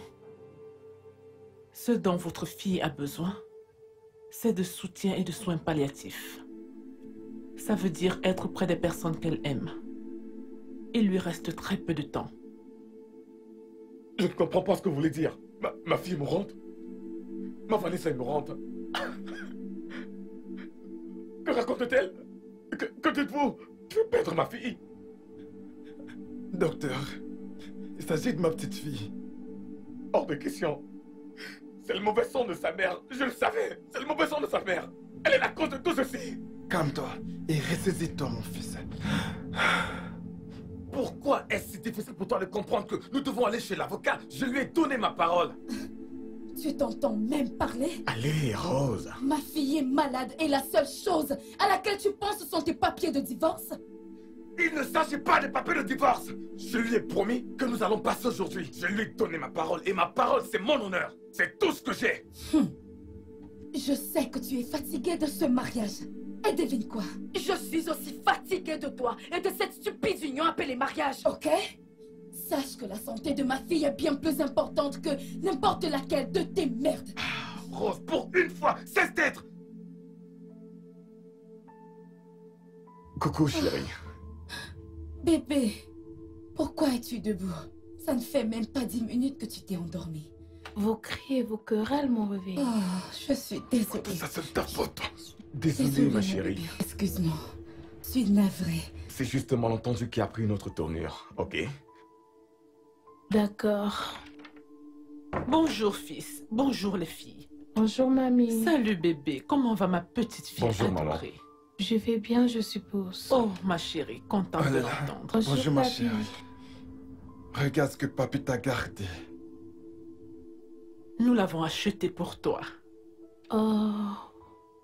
ce dont votre fille a besoin, c'est de soutien et de soins palliatifs. Ça veut dire être près des personnes qu'elle aime. Il lui reste très peu de temps. Je ne comprends pas ce que vous voulez dire. Ma fille est mourante? Ma Vanessa est mourante? Que raconte-t-elle? Que dites-vous? Je vais perdre ma fille. Docteur, il s'agit de ma petite fille. Hors de question. C'est le mauvais sang de sa mère. Je le savais. C'est le mauvais sang de sa mère. Elle est la cause de tout ceci. Calme-toi et ressaisis-toi, mon fils. Pourquoi est-ce si difficile pour toi de comprendre que nous devons aller chez l'avocat? Je lui ai donné ma parole. Tu t'entends même parler? Allez, Rose. Ma fille est malade et la seule chose à laquelle tu penses sont tes papiers de divorce? Il ne s'agit pas des papiers de divorce. Je lui ai promis que nous allons passer aujourd'hui. Je lui ai donné ma parole et ma parole, c'est mon honneur. C'est tout ce que j'ai. Je sais que tu es fatiguée de ce mariage. Et devine quoi? Je suis aussi fatiguée de toi et de cette stupide union appelée mariage, ok? Sache que la santé de ma fille est bien plus importante que n'importe laquelle de tes merdes. Rose, pour une fois, cesse d'être. Coucou, chérie. Bébé, pourquoi es-tu debout? Ça ne fait même pas 10 minutes que tu t'es endormi. vos cris et vos querelles m'ont réveillée. Oh, je suis désolée. Tout ça, c'est de ta faute. Désolé, ma mon chérie. bébé. Excuse-moi. Je suis navrée. C'est juste un malentendu qui a pris une autre tournure, ok? D'accord. Bonjour, fils. Bonjour, les filles. Bonjour, mamie. Salut, bébé. Comment va ma petite fille Bonjour, maman. adorée? Je vais bien, je suppose. Oh, ma chérie, contente Oh de là là. l'entendre. Bonjour, ma papi. chérie. Regarde ce que papy t'a gardé. Nous l'avons acheté pour toi. Oh,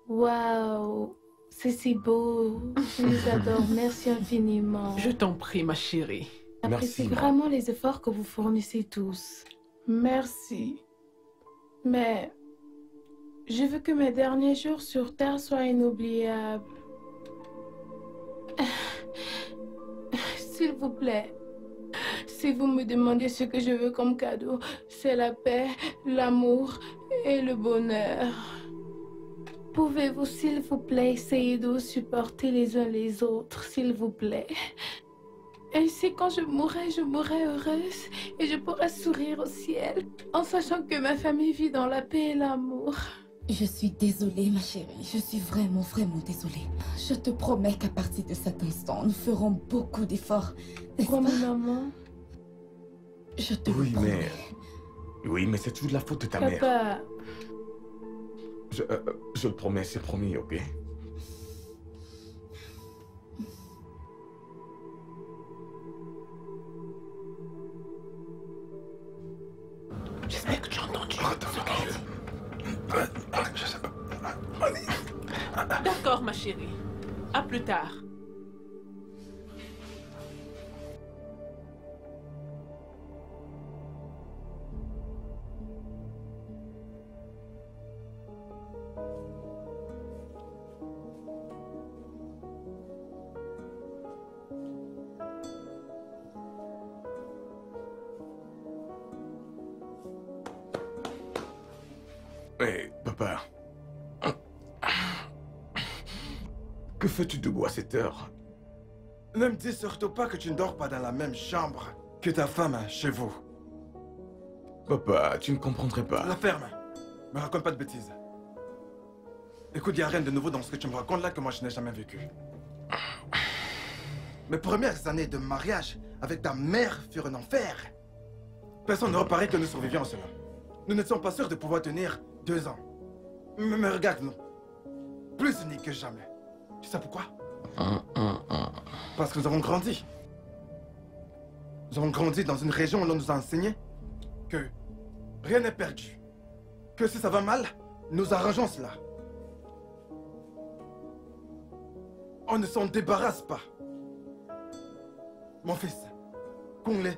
waouh. C'est si beau. Je les adore. Merci infiniment. Je t'en prie, ma chérie. J'apprécie Merci, vraiment les efforts que vous fournissez tous. Merci. Mais je veux que mes derniers jours sur Terre soient inoubliables. S'il vous plaît. Si vous me demandez ce que je veux comme cadeau, c'est la paix, l'amour et le bonheur. Pouvez-vous, s'il vous plaît, essayer de vous supporter les uns les autres, s'il vous plaît? Ainsi, quand je mourrai heureuse et je pourrai sourire au ciel en sachant que ma famille vit dans la paix et l'amour. Je suis désolée, ma chérie. Je suis vraiment, vraiment désolée. Je te promets qu'à partir de cet instant, nous ferons beaucoup d'efforts. Comme maman. Je te le Oui, promets. Oui, mais c'est toute la faute de ta mère. Papa, Je le promets, c'est promis, ok? J'espère que tu as entendu. Je sais pas. D'accord, ma chérie. À plus tard. Hé, papa. Que fais-tu debout à cette heure? Ne me dis surtout pas que tu ne dors pas dans la même chambre que ta femme chez vous. Papa, tu ne comprendrais pas. La ferme. Me raconte pas de bêtises. Écoute, il n'y a rien de nouveau dans ce que tu me racontes là que moi je n'ai jamais vécu. Mes premières années de mariage avec ta mère furent un enfer. Personne ne reparaît que nous survivions à cela. Nous n'étions pas sûrs de pouvoir tenir 2 ans. Mais regarde-nous. Plus unis que jamais. Tu sais pourquoi? Parce que nous avons grandi. Nous avons grandi dans une région où l'on nous a enseigné que rien n'est perdu. Que si ça va mal, nous arrangeons cela. On ne s'en débarrasse pas. Mon fils, Kunle,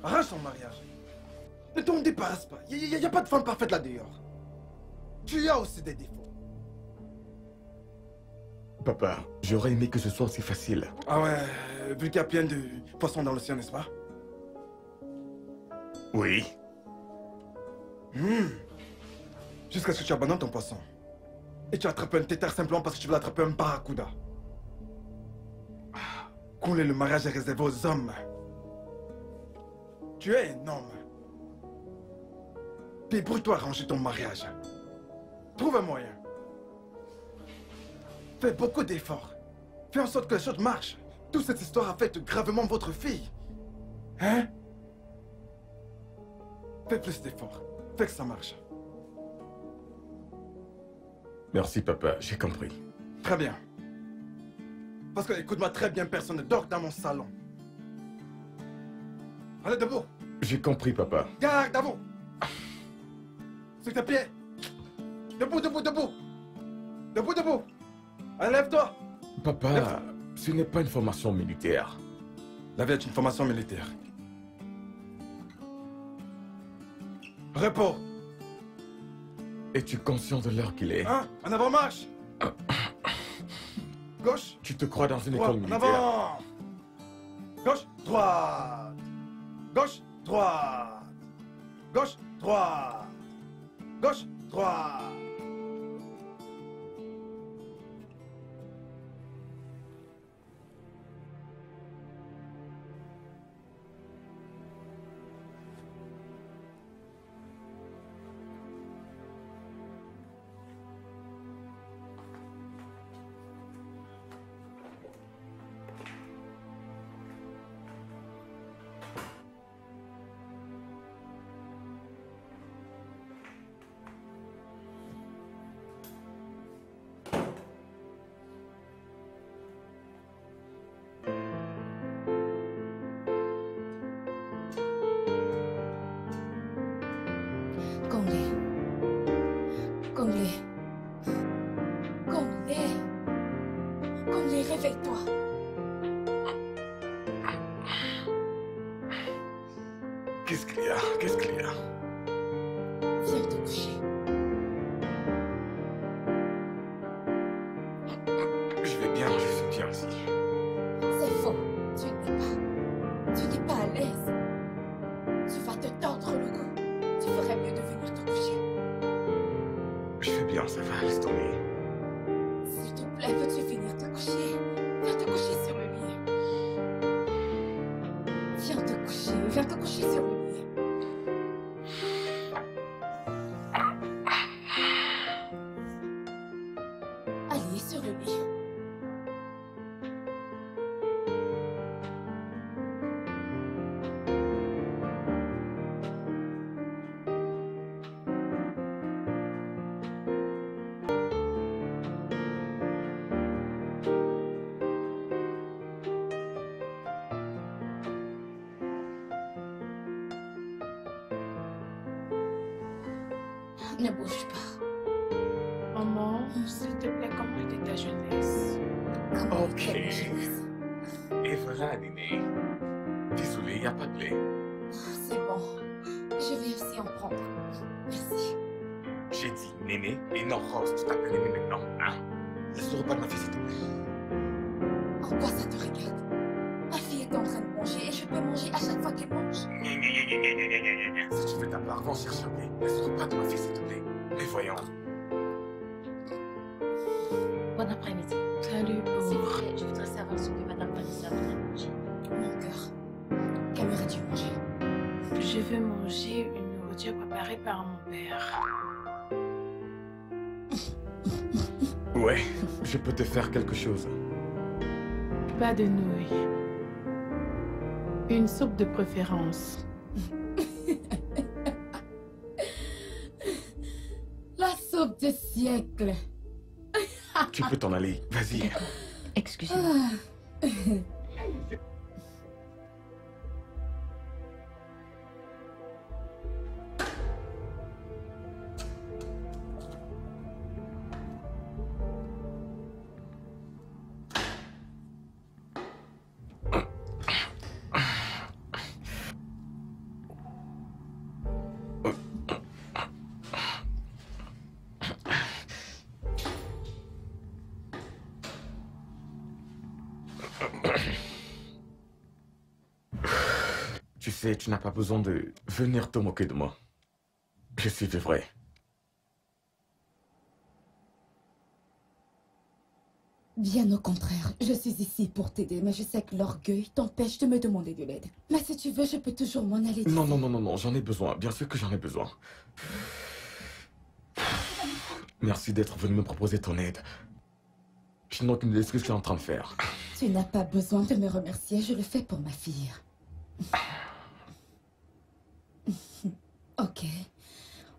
arrange son mariage. Ne t'en débarrasse pas. Il n'y a pas de femme parfaite là dehors. Tu as aussi des défauts. Papa, j'aurais aimé que ce soit aussi facile. Ah ouais, vu qu'il y a plein de poissons dans l'océan, n'est-ce pas? Oui. Jusqu'à ce que tu abandonnes ton poisson. Et tu attrapes un tétard simplement parce que tu veux attraper un barracuda. Kunle, le mariage est réservé aux hommes. Tu es un homme. Débrouille-toi à ranger ton mariage. Trouve un moyen. Fais beaucoup d'efforts. Fais en sorte que les choses marchent. Toute cette histoire affecte gravement votre fille. Hein? Fais plus d'efforts. Fais que ça marche. Merci, papa, j'ai compris. Très bien. Parce que, écoute-moi très bien, personne ne dort dans mon salon. Allez, debout. J'ai compris, papa. Garde à vous. Sur tes pieds. Debout, debout, debout. Debout, debout. Allez, lève-toi. Papa, ce n'est pas une formation militaire. La vie est une formation militaire. Repos. Es-tu conscient de l'heure qu'il est? Hein? En avant, marche. Gauche. Tu te crois dans une Droite. école En militaire? avant. Gauche, droite. Gauche, droite. Gauche, droite. Gauche, droite. Conley, réveille-toi. Qu'est-ce qu'il y a? Qu'est-ce qu'il y a? Viens te coucher. Je vais bien, je suis bien ici. C'est faux. Tu n'es pas à l'aise. ça va, laisse tomber. S'il te plaît, peux-tu venir te coucher? Viens te coucher sur le lit. Viens te coucher sur le lit. Allez, sur le lit. Ne bouge pas. Maman, s'il te plaît, comment était ta jeunesse? Comment Ok. était ma jeunesse? Et voilà, Néné. Désolé, il n'y a pas de lait. C'est bon. Je vais aussi en prendre. Merci. J'ai dit Néné et non Rose. Tu t'appelles Néné maintenant, hein? Laisse le repas de ma fille, s'il te plaît. En quoi ça te regarde? Ma fille est en train de manger et je peux manger à chaque fois qu'elle mange. Si tu veux ta part, va en chercher un lait. Laisse le repas de ma fille, s'il te plaît. Mais voyons. Bon après-midi. Salut, S'il vous pauvre. plaît, je voudrais savoir ce que Madame Vanessa voudrait manger. Mon cœur. Qu'aimerais-tu manger? Je veux manger une nourriture préparée par mon père. Ouais, je peux te faire quelque chose. Pas de nouilles. Une soupe de préférence. La soupe de siècle. Tu peux t'en aller. Vas-y. Excusez-moi. Ah. Tu sais, tu n'as pas besoin de venir te moquer de moi. Je suis vrai. Bien au contraire, je suis ici pour t'aider, mais je sais que l'orgueil t'empêche de me demander de l'aide. Mais si tu veux, je peux toujours m'en aller d'ici. Non, non, non, non, non, j'en ai besoin. Bien sûr que j'en ai besoin. Merci d'être venu me proposer ton aide. Je n'ai aucune idée de ce que je suis en train de faire. Tu n'as pas besoin de me remercier, je le fais pour ma fille. Ok.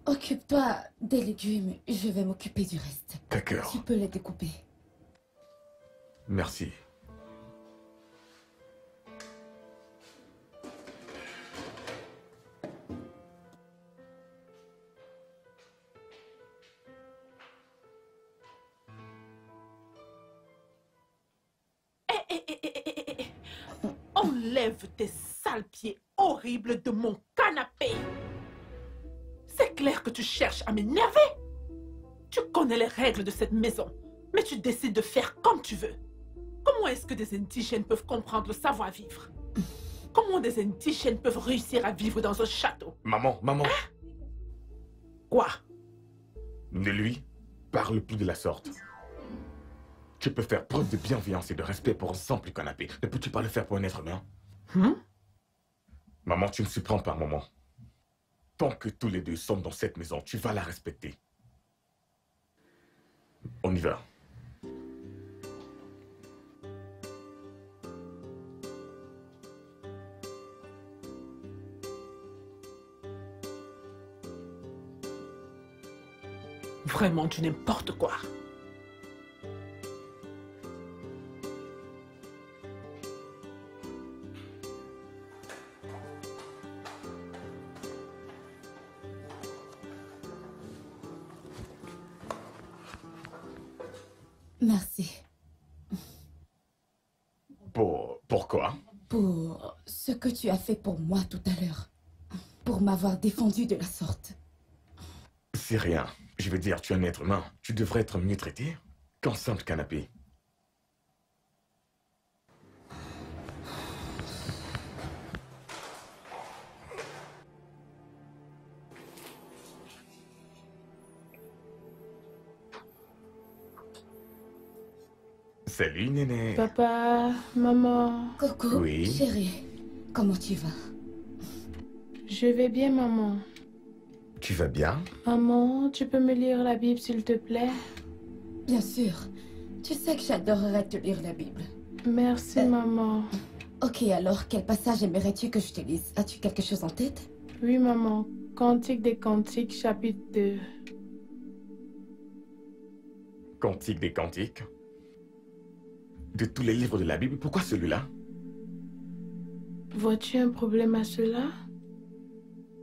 Occupe-toi des légumes, je vais m'occuper du reste. D'accord. Tu peux les découper. Merci. Enlève tes sales pieds horribles de mon canapé. C'est clair que tu cherches à m'énerver. Tu connais les règles de cette maison, mais tu décides de faire comme tu veux. Comment est-ce que des indigènes peuvent comprendre le savoir-vivre? Comment des indigènes peuvent réussir à vivre dans un château? Maman, maman, Quoi? ne lui parle plus de la sorte. Tu peux faire preuve de bienveillance et de respect pour un simple canapé. Ne peux-tu pas le faire pour un être humain? Maman, tu ne surprends pas, maman. Tant que tous les deux sommes dans cette maison, tu vas la respecter. On y va. Vraiment du n'importe quoi. Merci Pourquoi? pour ce que tu as fait pour moi tout à l'heure. Pour m'avoir défendu de la sorte. C'est rien. Je veux dire, tu es un être humain. Tu devrais être mieux traité qu'un simple canapé. Salut, Néné. Papa, maman. Coco, Oui. chérie, comment tu vas? Je vais bien, maman. Tu vas bien? Maman, tu peux me lire la Bible, s'il te plaît? Bien sûr. Tu sais que j'adorerais te lire la Bible. Merci, maman. Ok, alors, quel passage aimerais-tu que je te lise? As-tu quelque chose en tête? Oui, maman. Cantique des Cantiques, chapitre 2. Cantique des Cantiques. De tous les livres de la Bible, pourquoi celui-là? Vois-tu un problème à cela?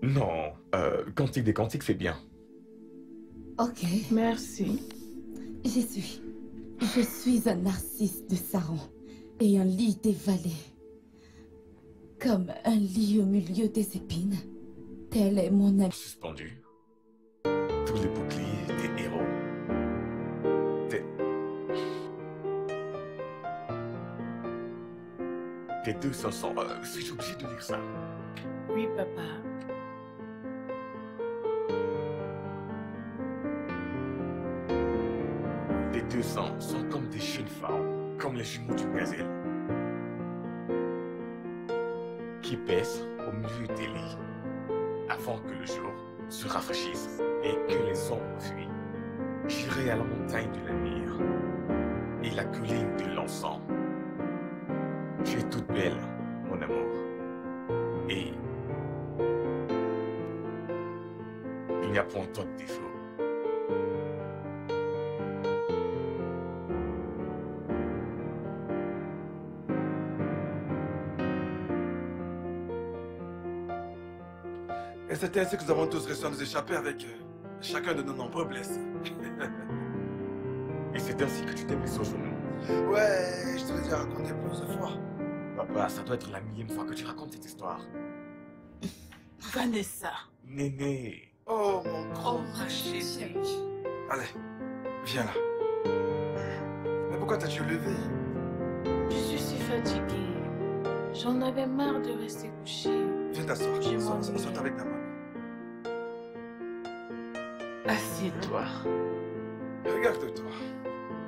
Non, Cantique des Cantiques, c'est bien. Ok, Merci. j'y suis. Je suis un narcisse de Saron et un lit des vallées. Comme un lit au milieu des épines. Tel est mon ami. Suspendu. Tous les boucliers des héros. Tes 200. Suis-je obligé de lire ça? Oui, papa. Tes 200 sont comme des jeunes femmes, comme les jumeaux du gazelle, qui paissent au milieu des lits, avant que le jour se rafraîchisse et que les ombres fuient. J'irai à la montagne de la mire et la colline de l'encens. Tu es toute belle, mon amour, et il n'y a point tant de défauts. Et c'est ainsi que nous avons tous réussi à nous échapper avec chacun de nos nombreux blessés. Et c'est ainsi que tu t'es blessé au genou. Ouais, je te l'ai déjà raconté plusieurs fois. Papa, ça doit être la millième fois que tu racontes cette histoire. Vanessa. Néné. Oh, mon gros. Oh, ma chérie. Allez, viens là. Mais pourquoi t'as-tu levé? Je suis si fatiguée. J'en avais marre de rester couchée. Viens t'asseoir. Je m'ennuie. Saute avec ta main. Assieds-toi. Regarde-toi.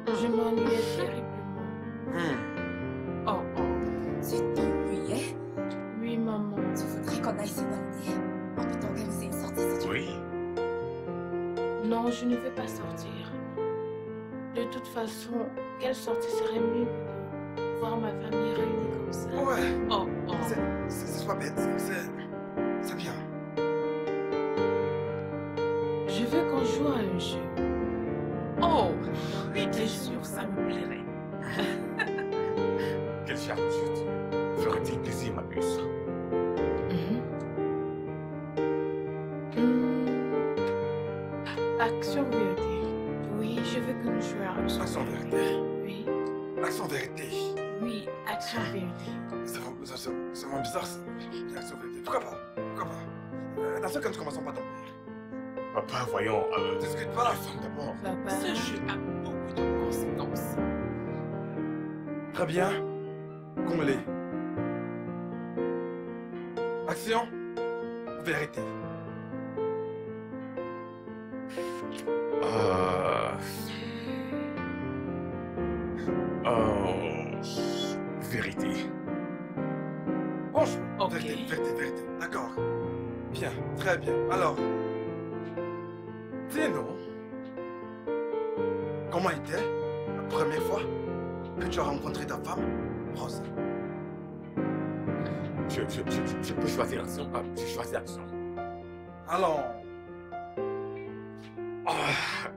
Je m'ennuyais terriblement. Oh, oh. Tu t'ennuyais? Oui, maman. Tu voudrais qu'on aille se balader? On peut organiser une sortie si tu veux. Oui. Non, je ne veux pas sortir. De toute façon, quelle sortie serait mieux que de voir ma famille réunie comme ça? Ouais, Oh, oh. c'est pas bête. C'est bien. Je veux qu'on joue à un jeu. Oh, oui, bien sûr, ça me plairait. Quel charme chute. Ferait-il plaisir, ma puce? Action vérité. Oui, je veux que nous jouions à action Action vérité. vérité. Oui, Action vérité. oui, action vérité. C'est vraiment bizarre. Action vérité. Pourquoi pas? Pourquoi pas? Dans ce cas, nous commençons par ton père. Papa, voyons. Discute pas. La femme d'abord. Papa, Ce jeu a beaucoup de conséquences. Très bien. Comblé. Action. Vérité. Vérité. Bonjour. Ok. Vérité. D'accord. Bien, très bien. Alors, dis-nous, comment était la première fois que tu as rencontré ta femme, Rose? Je peux choisir l'action. Je choisis l'action. Allons.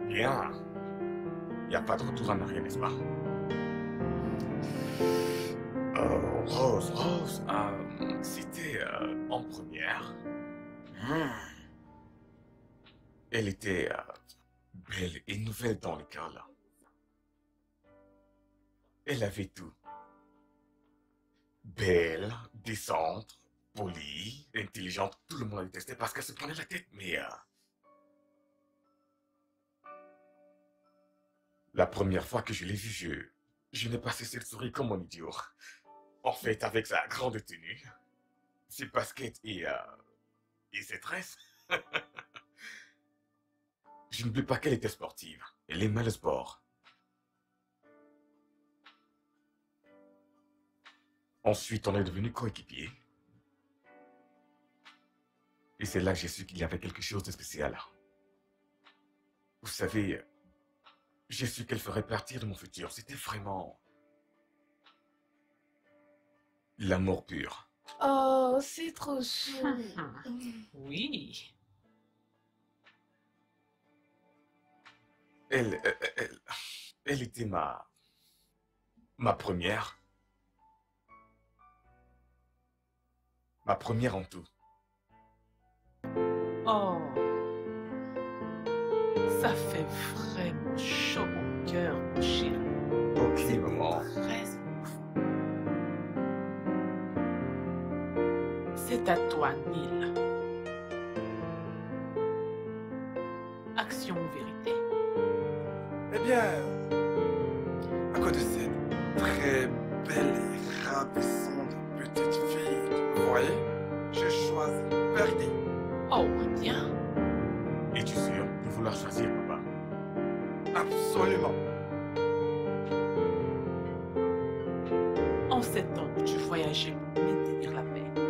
Bien. Il n'y a pas de retour en arrière, n'est-ce pas? Rose, c'était en première. Elle était belle et nouvelle dans le cas là. Elle avait tout. Belle, décente, polie, intelligente. Tout le monde la détestait parce qu'elle se prenait la tête, mais... La première fois que je l'ai vue, je n'ai pas cessé de sourire comme un idiot. En fait, avec sa grande tenue, ses baskets et ses tresses. Je n'oublie pas qu'elle était sportive. Elle aimait le sport. Ensuite, on est devenus coéquipiers. Et c'est là que j'ai su qu'il y avait quelque chose de spécial. Vous savez, j'ai su qu'elle ferait partie de mon futur. C'était vraiment... l'amour pur. Oh, c'est trop chou. Oui. Elle était ma première. Ma première en tout. Oh. Ça fait vraiment chaud au cœur, mon chéri. Ok, maman. Très C'est à toi, Neil. Action ou vérité? Eh bien, à cause de cette très belle et ravissante petite fille, vous voyez, je choisis vérité. Oh, bien. Es-tu sûr de vouloir choisir, papa? Absolument. En ces temps où tu voyageais pour maintenir la paix,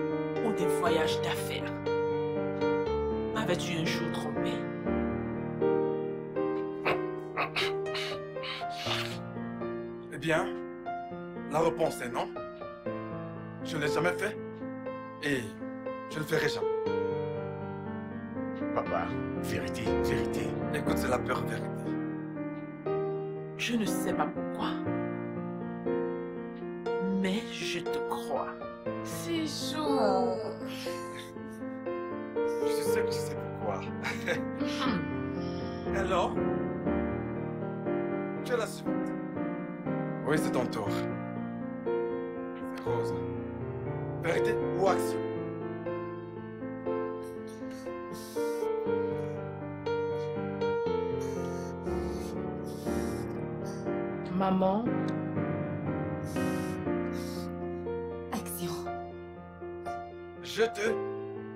ou des voyages d'affaires, avais-tu un jour trompé? Eh bien, la réponse est non. Je ne l'ai jamais fait et je ne le ferai jamais. Papa, vérité, vérité. Écoute, c'est la pure vérité. Je ne sais pas pourquoi, mais je te crois. C'est chaud. Oh. Je suis sûr que tu sais pourquoi. Alors, tu es la suivante. Oui, c'est ton tour. C'est Rose. Vérité ou action? Maman, Action. Je te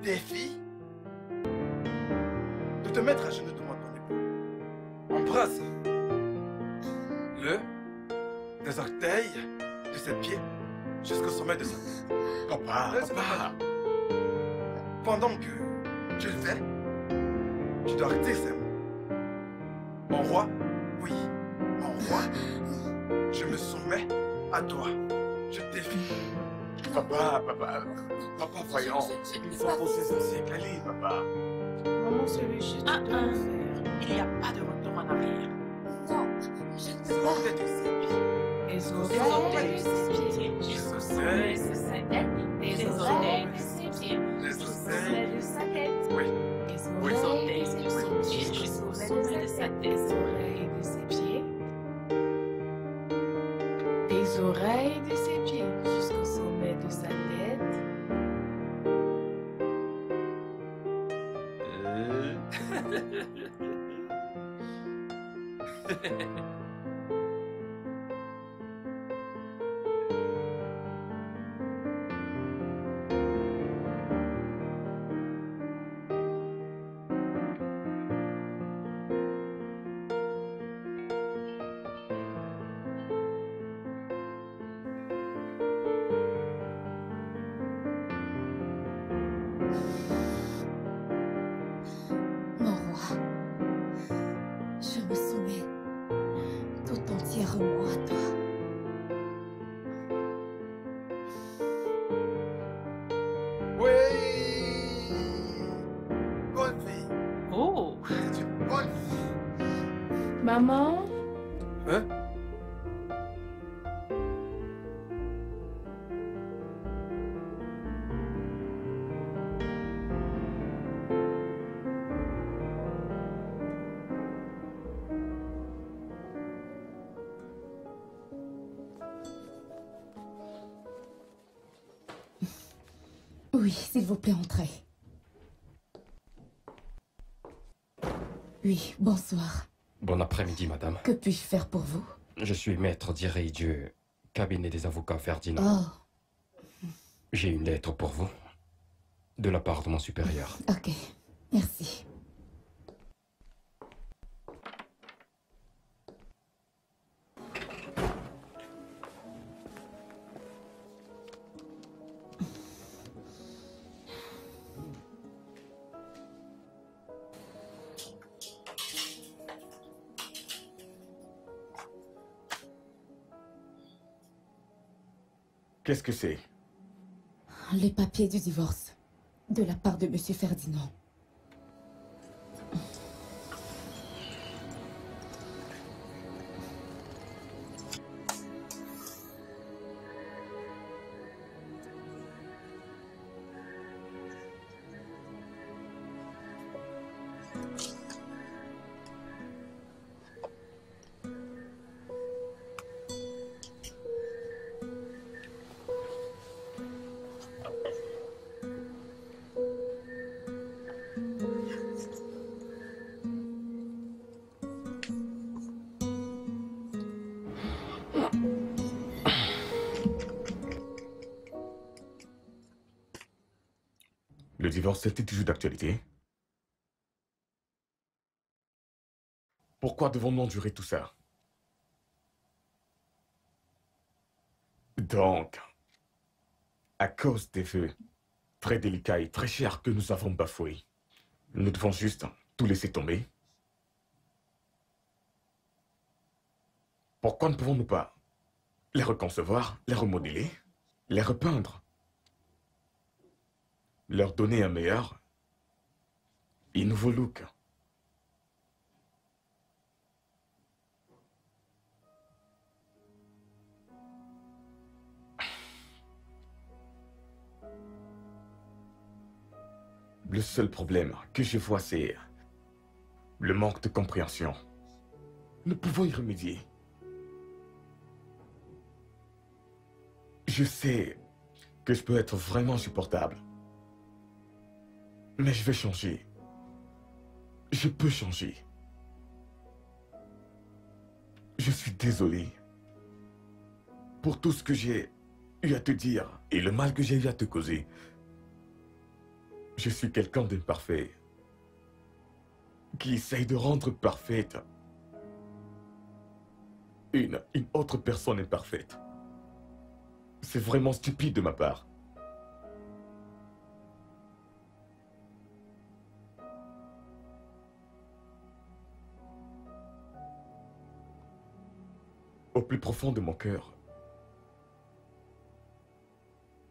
défie de te mettre à genoux devant ton époux. Embrasse le des orteils de ses pieds jusqu'au sommet de sa tête. Papa, Laisse-moi papa. parler. Pendant que tu le fais, tu dois retirer ces mots. Mon roi, oui, mon roi, je me soumets à toi. Je te défie. Papa, voyons. Il faut poser ceci, allez, papa. maman, celui-ci, tu Ah, dois ah. le faire. Il n'y a pas de retour en arrière. Non, je ne C'est peux mon pas. tête aussi. Les Des oreilles orteils de de ses ses pieds. pieds jusqu'au sommet sommet de sa tête. Des orteils de ses pieds Les jusqu'au oreilles. sommet de sa tête. Oui. Des orteils de ses pieds jusqu'au sommet de sa Des tête. oreilles de ses pieds. Des oreilles de ses pieds jusqu'au sommet de sa tête. Mon roi, je me soumets tout entièrement à toi. Oui. Bonne fille. Oh, C'est une bonne fille. Maman, Hein? Oui, s'il vous plaît, entrez. Oui, bonsoir. Bon après-midi, madame. Que puis-je faire pour vous? Je suis maître d'Irey du cabinet des avocats Ferdinand. Oh, J'ai une lettre pour vous, de la part de mon supérieur. ok. Merci. Qu'est-ce que c'est? Les papiers du divorce, de la part de Monsieur Ferdinand. Le divorce était toujours d'actualité? Pourquoi devons-nous endurer tout ça? Donc, à cause des vœux très délicats et très chers que nous avons bafoués, nous devons juste tout laisser tomber? Pourquoi ne pouvons-nous pas les reconcevoir, les remodeler, les repeindre, leur donner un meilleur et nouveau look? Le seul problème que je vois, c'est le manque de compréhension. Nous pouvons y remédier. Je sais que je peux être vraiment insupportable. Mais je vais changer. Je peux changer. Je suis désolé pour tout ce que j'ai eu à te dire et le mal que j'ai eu à te causer. Je suis quelqu'un d'imparfait qui essaye de rendre parfaite une autre personne imparfaite. C'est vraiment stupide de ma part. Au plus profond de mon cœur,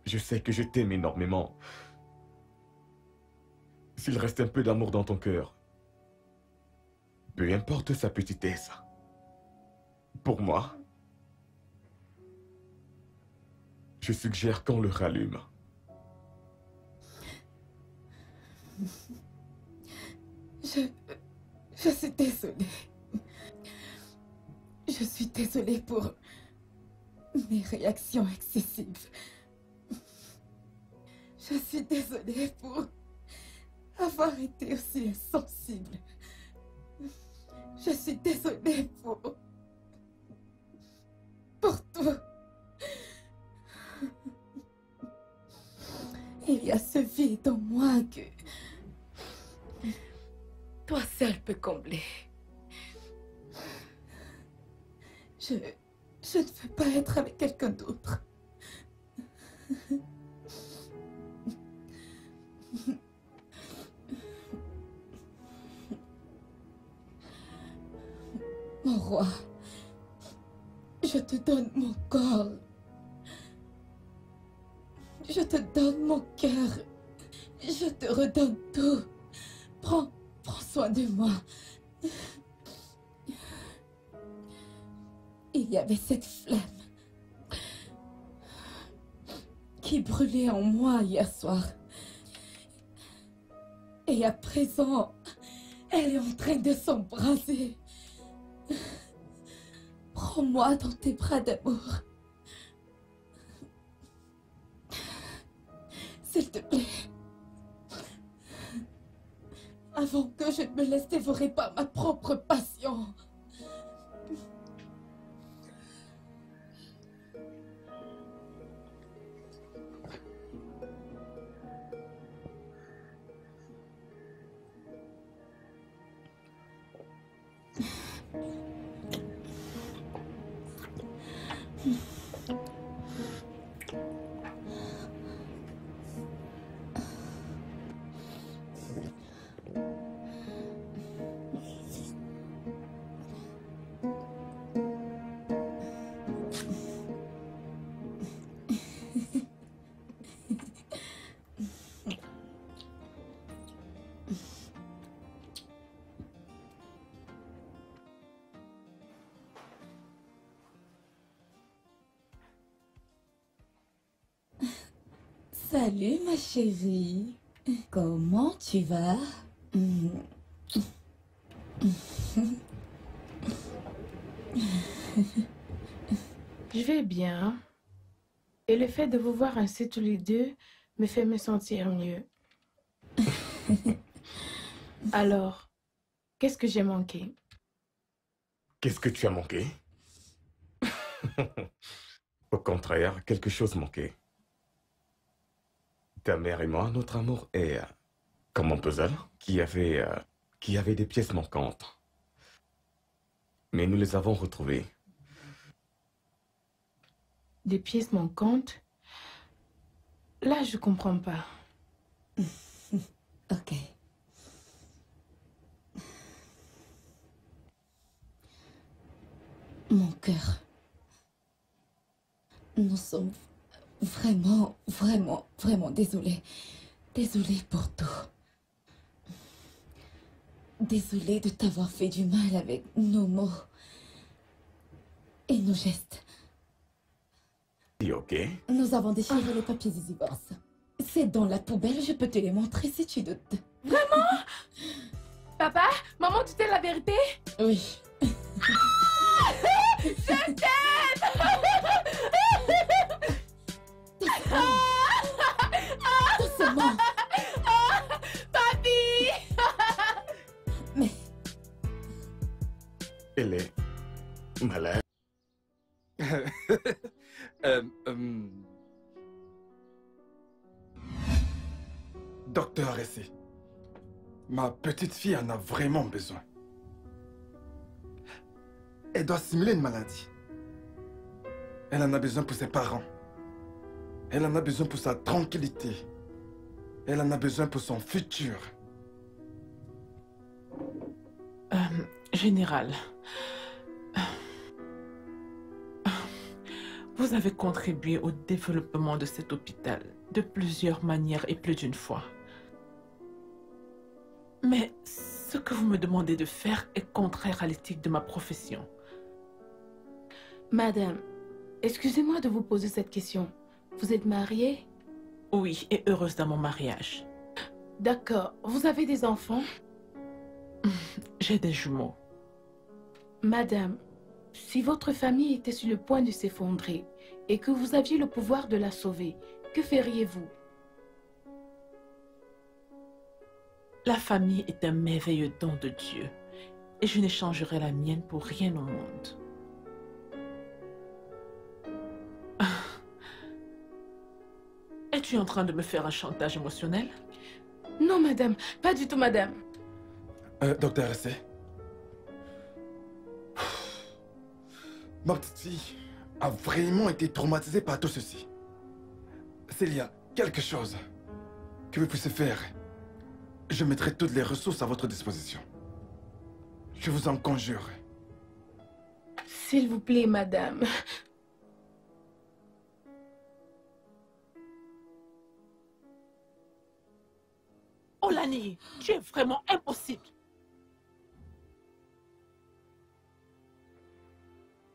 je sais que je t'aime énormément. S'il reste un peu d'amour dans ton cœur, peu importe sa petitesse, pour moi, je suggère qu'on le rallume. Je suis désolée. Je suis désolée pour mes réactions excessives. Je suis désolée pour avoir été aussi insensible. Je suis désolée pour tout. Il y a ce vide en moi que Toi seul peux combler. je ne veux pas être avec quelqu'un d'autre. Mon roi, je te donne mon corps. Je te donne mon cœur. Je te redonne tout. Prends soin de moi. Il y avait cette flamme qui brûlait en moi hier soir. Et à présent, elle est en train de s'embraser. Prends-moi dans tes bras d'amour. S'il te plaît. Avant que je ne me laisse dévorer par ma propre passion. Salut ma chérie. Comment tu vas? Je vais bien. Et le fait de vous voir ainsi tous les deux me fait me sentir mieux. Alors, qu'est-ce que j'ai manqué? Qu'est-ce que tu as manqué? Au contraire, quelque chose manquait. Ta mère et moi, notre amour est comme un puzzle qui avait des pièces manquantes. Mais nous les avons retrouvées. Des pièces manquantes? Là, je comprends pas. Ok. Mon cœur. Nous sommes vraiment, vraiment, vraiment désolés. Désolés pour tout. Désolée de t'avoir fait du mal avec nos mots et nos gestes. Et ok. Nous avons déchiré les papiers du divorce. C'est dans la poubelle, je peux te les montrer si tu doutes. Vraiment? Papa? Maman, tu sais la vérité? Oui. Je t'aime! Doucement. Papi! Mais Elle est malade. Docteur Essé, ma petite fille en a vraiment besoin. Elle doit simuler une maladie. Elle en a besoin pour ses parents. Elle en a besoin pour sa tranquillité. Elle en a besoin pour son futur. Général, vous avez contribué au développement de cet hôpital de plusieurs manières et plus d'une fois. Mais ce que vous me demandez de faire est contraire à l'éthique de ma profession. Madame, excusez-moi de vous poser cette question. Vous êtes mariée? Oui, et heureuse dans mon mariage. D'accord. Vous avez des enfants? J'ai des jumeaux. Madame, si votre famille était sur le point de s'effondrer et que vous aviez le pouvoir de la sauver, que feriez-vous? La famille est un merveilleux don de Dieu et je n'échangerai la mienne pour rien au monde. Es-tu en train de me faire un chantage émotionnel? Non, madame. Pas du tout, madame. Docteur Essé, ma petite fille a vraiment été traumatisée par tout ceci. S'il y a quelque chose que vous puissiez faire, je mettrai toutes les ressources à votre disposition. Je vous en conjure. S'il vous plaît, madame. Olani, tu es vraiment impossible.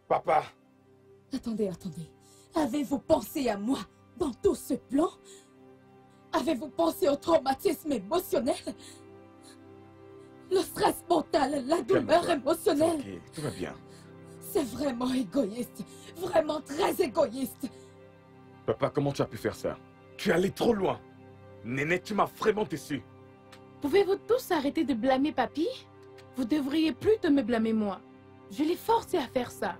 Papa! attendez, attendez. Avez-vous pensé à moi dans tout ce plan? Avez-vous pensé au traumatisme émotionnel? Le stress mental, la douleur émotionnelle? Ok, tout va bien. C'est vraiment égoïste. Vraiment très égoïste. Papa, comment tu as pu faire ça? Tu es allé trop loin. Néné, tu m'as vraiment déçu. Pouvez-vous tous arrêter de blâmer papy? Vous devriez plus de me blâmer moi. Je l'ai forcé à faire ça.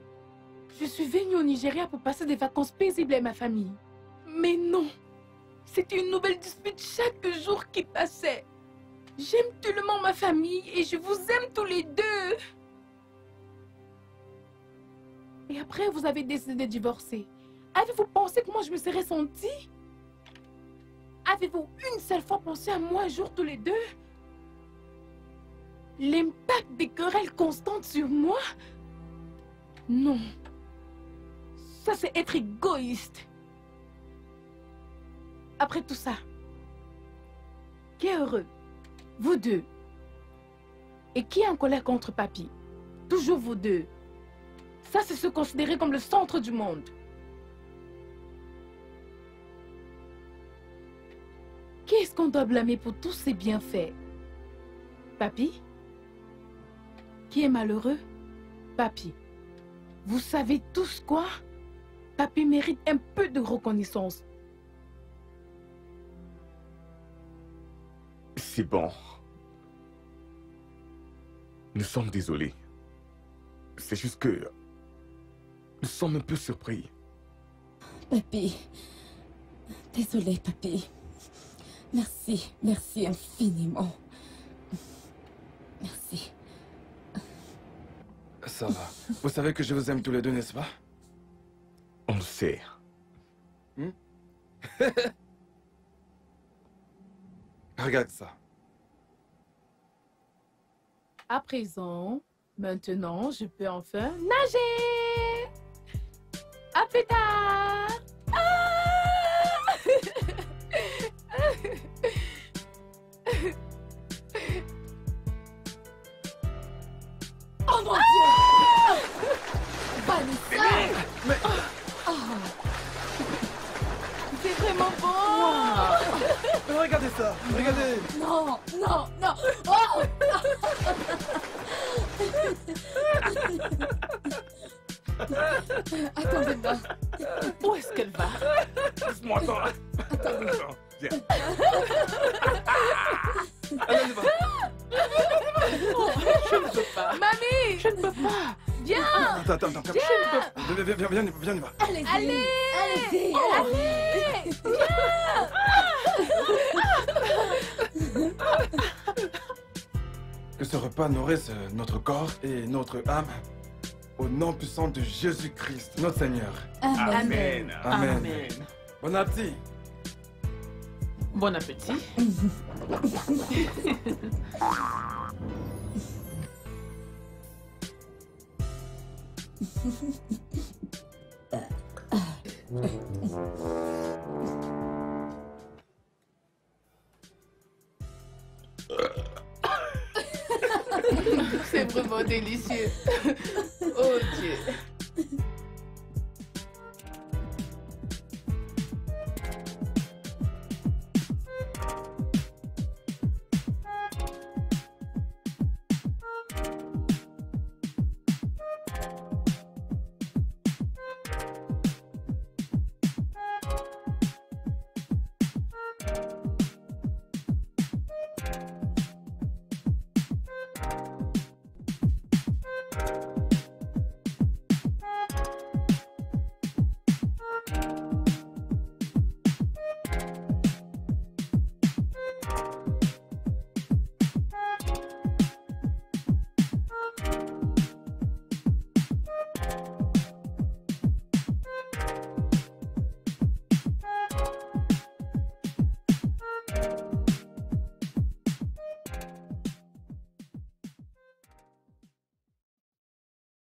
Je suis venue au Nigeria pour passer des vacances paisibles avec ma famille. Mais non. C'était une nouvelle dispute chaque jour qui passait. J'aime tellement ma famille et je vous aime tous les deux. Et après, vous avez décidé de divorcer. Avez-vous pensé comment je me serais sentie? Avez-vous une seule fois pensé à moi un jour tous les deux? L'impact des querelles constantes sur moi? Non. Ça, c'est être égoïste. Après tout ça, qui est heureux? Vous deux. Et qui est en colère contre papy? Toujours vous deux. Ça, c'est se considérer comme le centre du monde. est-ce qu'on doit blâmer pour tous ces bienfaits? Papy? Qui est malheureux? Papy. Vous savez tous quoi? Papy mérite un peu de reconnaissance. C'est bon. Nous sommes désolés. C'est juste que... nous sommes un peu surpris. Papy. Désolé, papy. Merci, merci infiniment. Merci. Ça va. Vous savez que je vous aime tous les deux, n'est-ce pas? On le sait. Regarde ça. À présent, maintenant, je peux enfin nager. À plus tard. Oh mon Dieu! Vanessa! Mais... C'est vraiment bon. Mais regardez ça! Regardez! Non, non, non! Oh! Attendez-moi. Où est-ce qu'elle va? Laisse-moi attends. Attendez. Viens. Allez, on y va. Je ne peux pas. Mamie, Je ne peux pas. viens. Attends. Viens, on y va. Allez-y! Allez-y! Que ce repas nourrisse notre corps et notre âme. Au nom puissant de Jésus-Christ, notre Seigneur. Amen. Amen. Amen. Bon appétit. Bon appétit. C'est vraiment délicieux. Oh Dieu.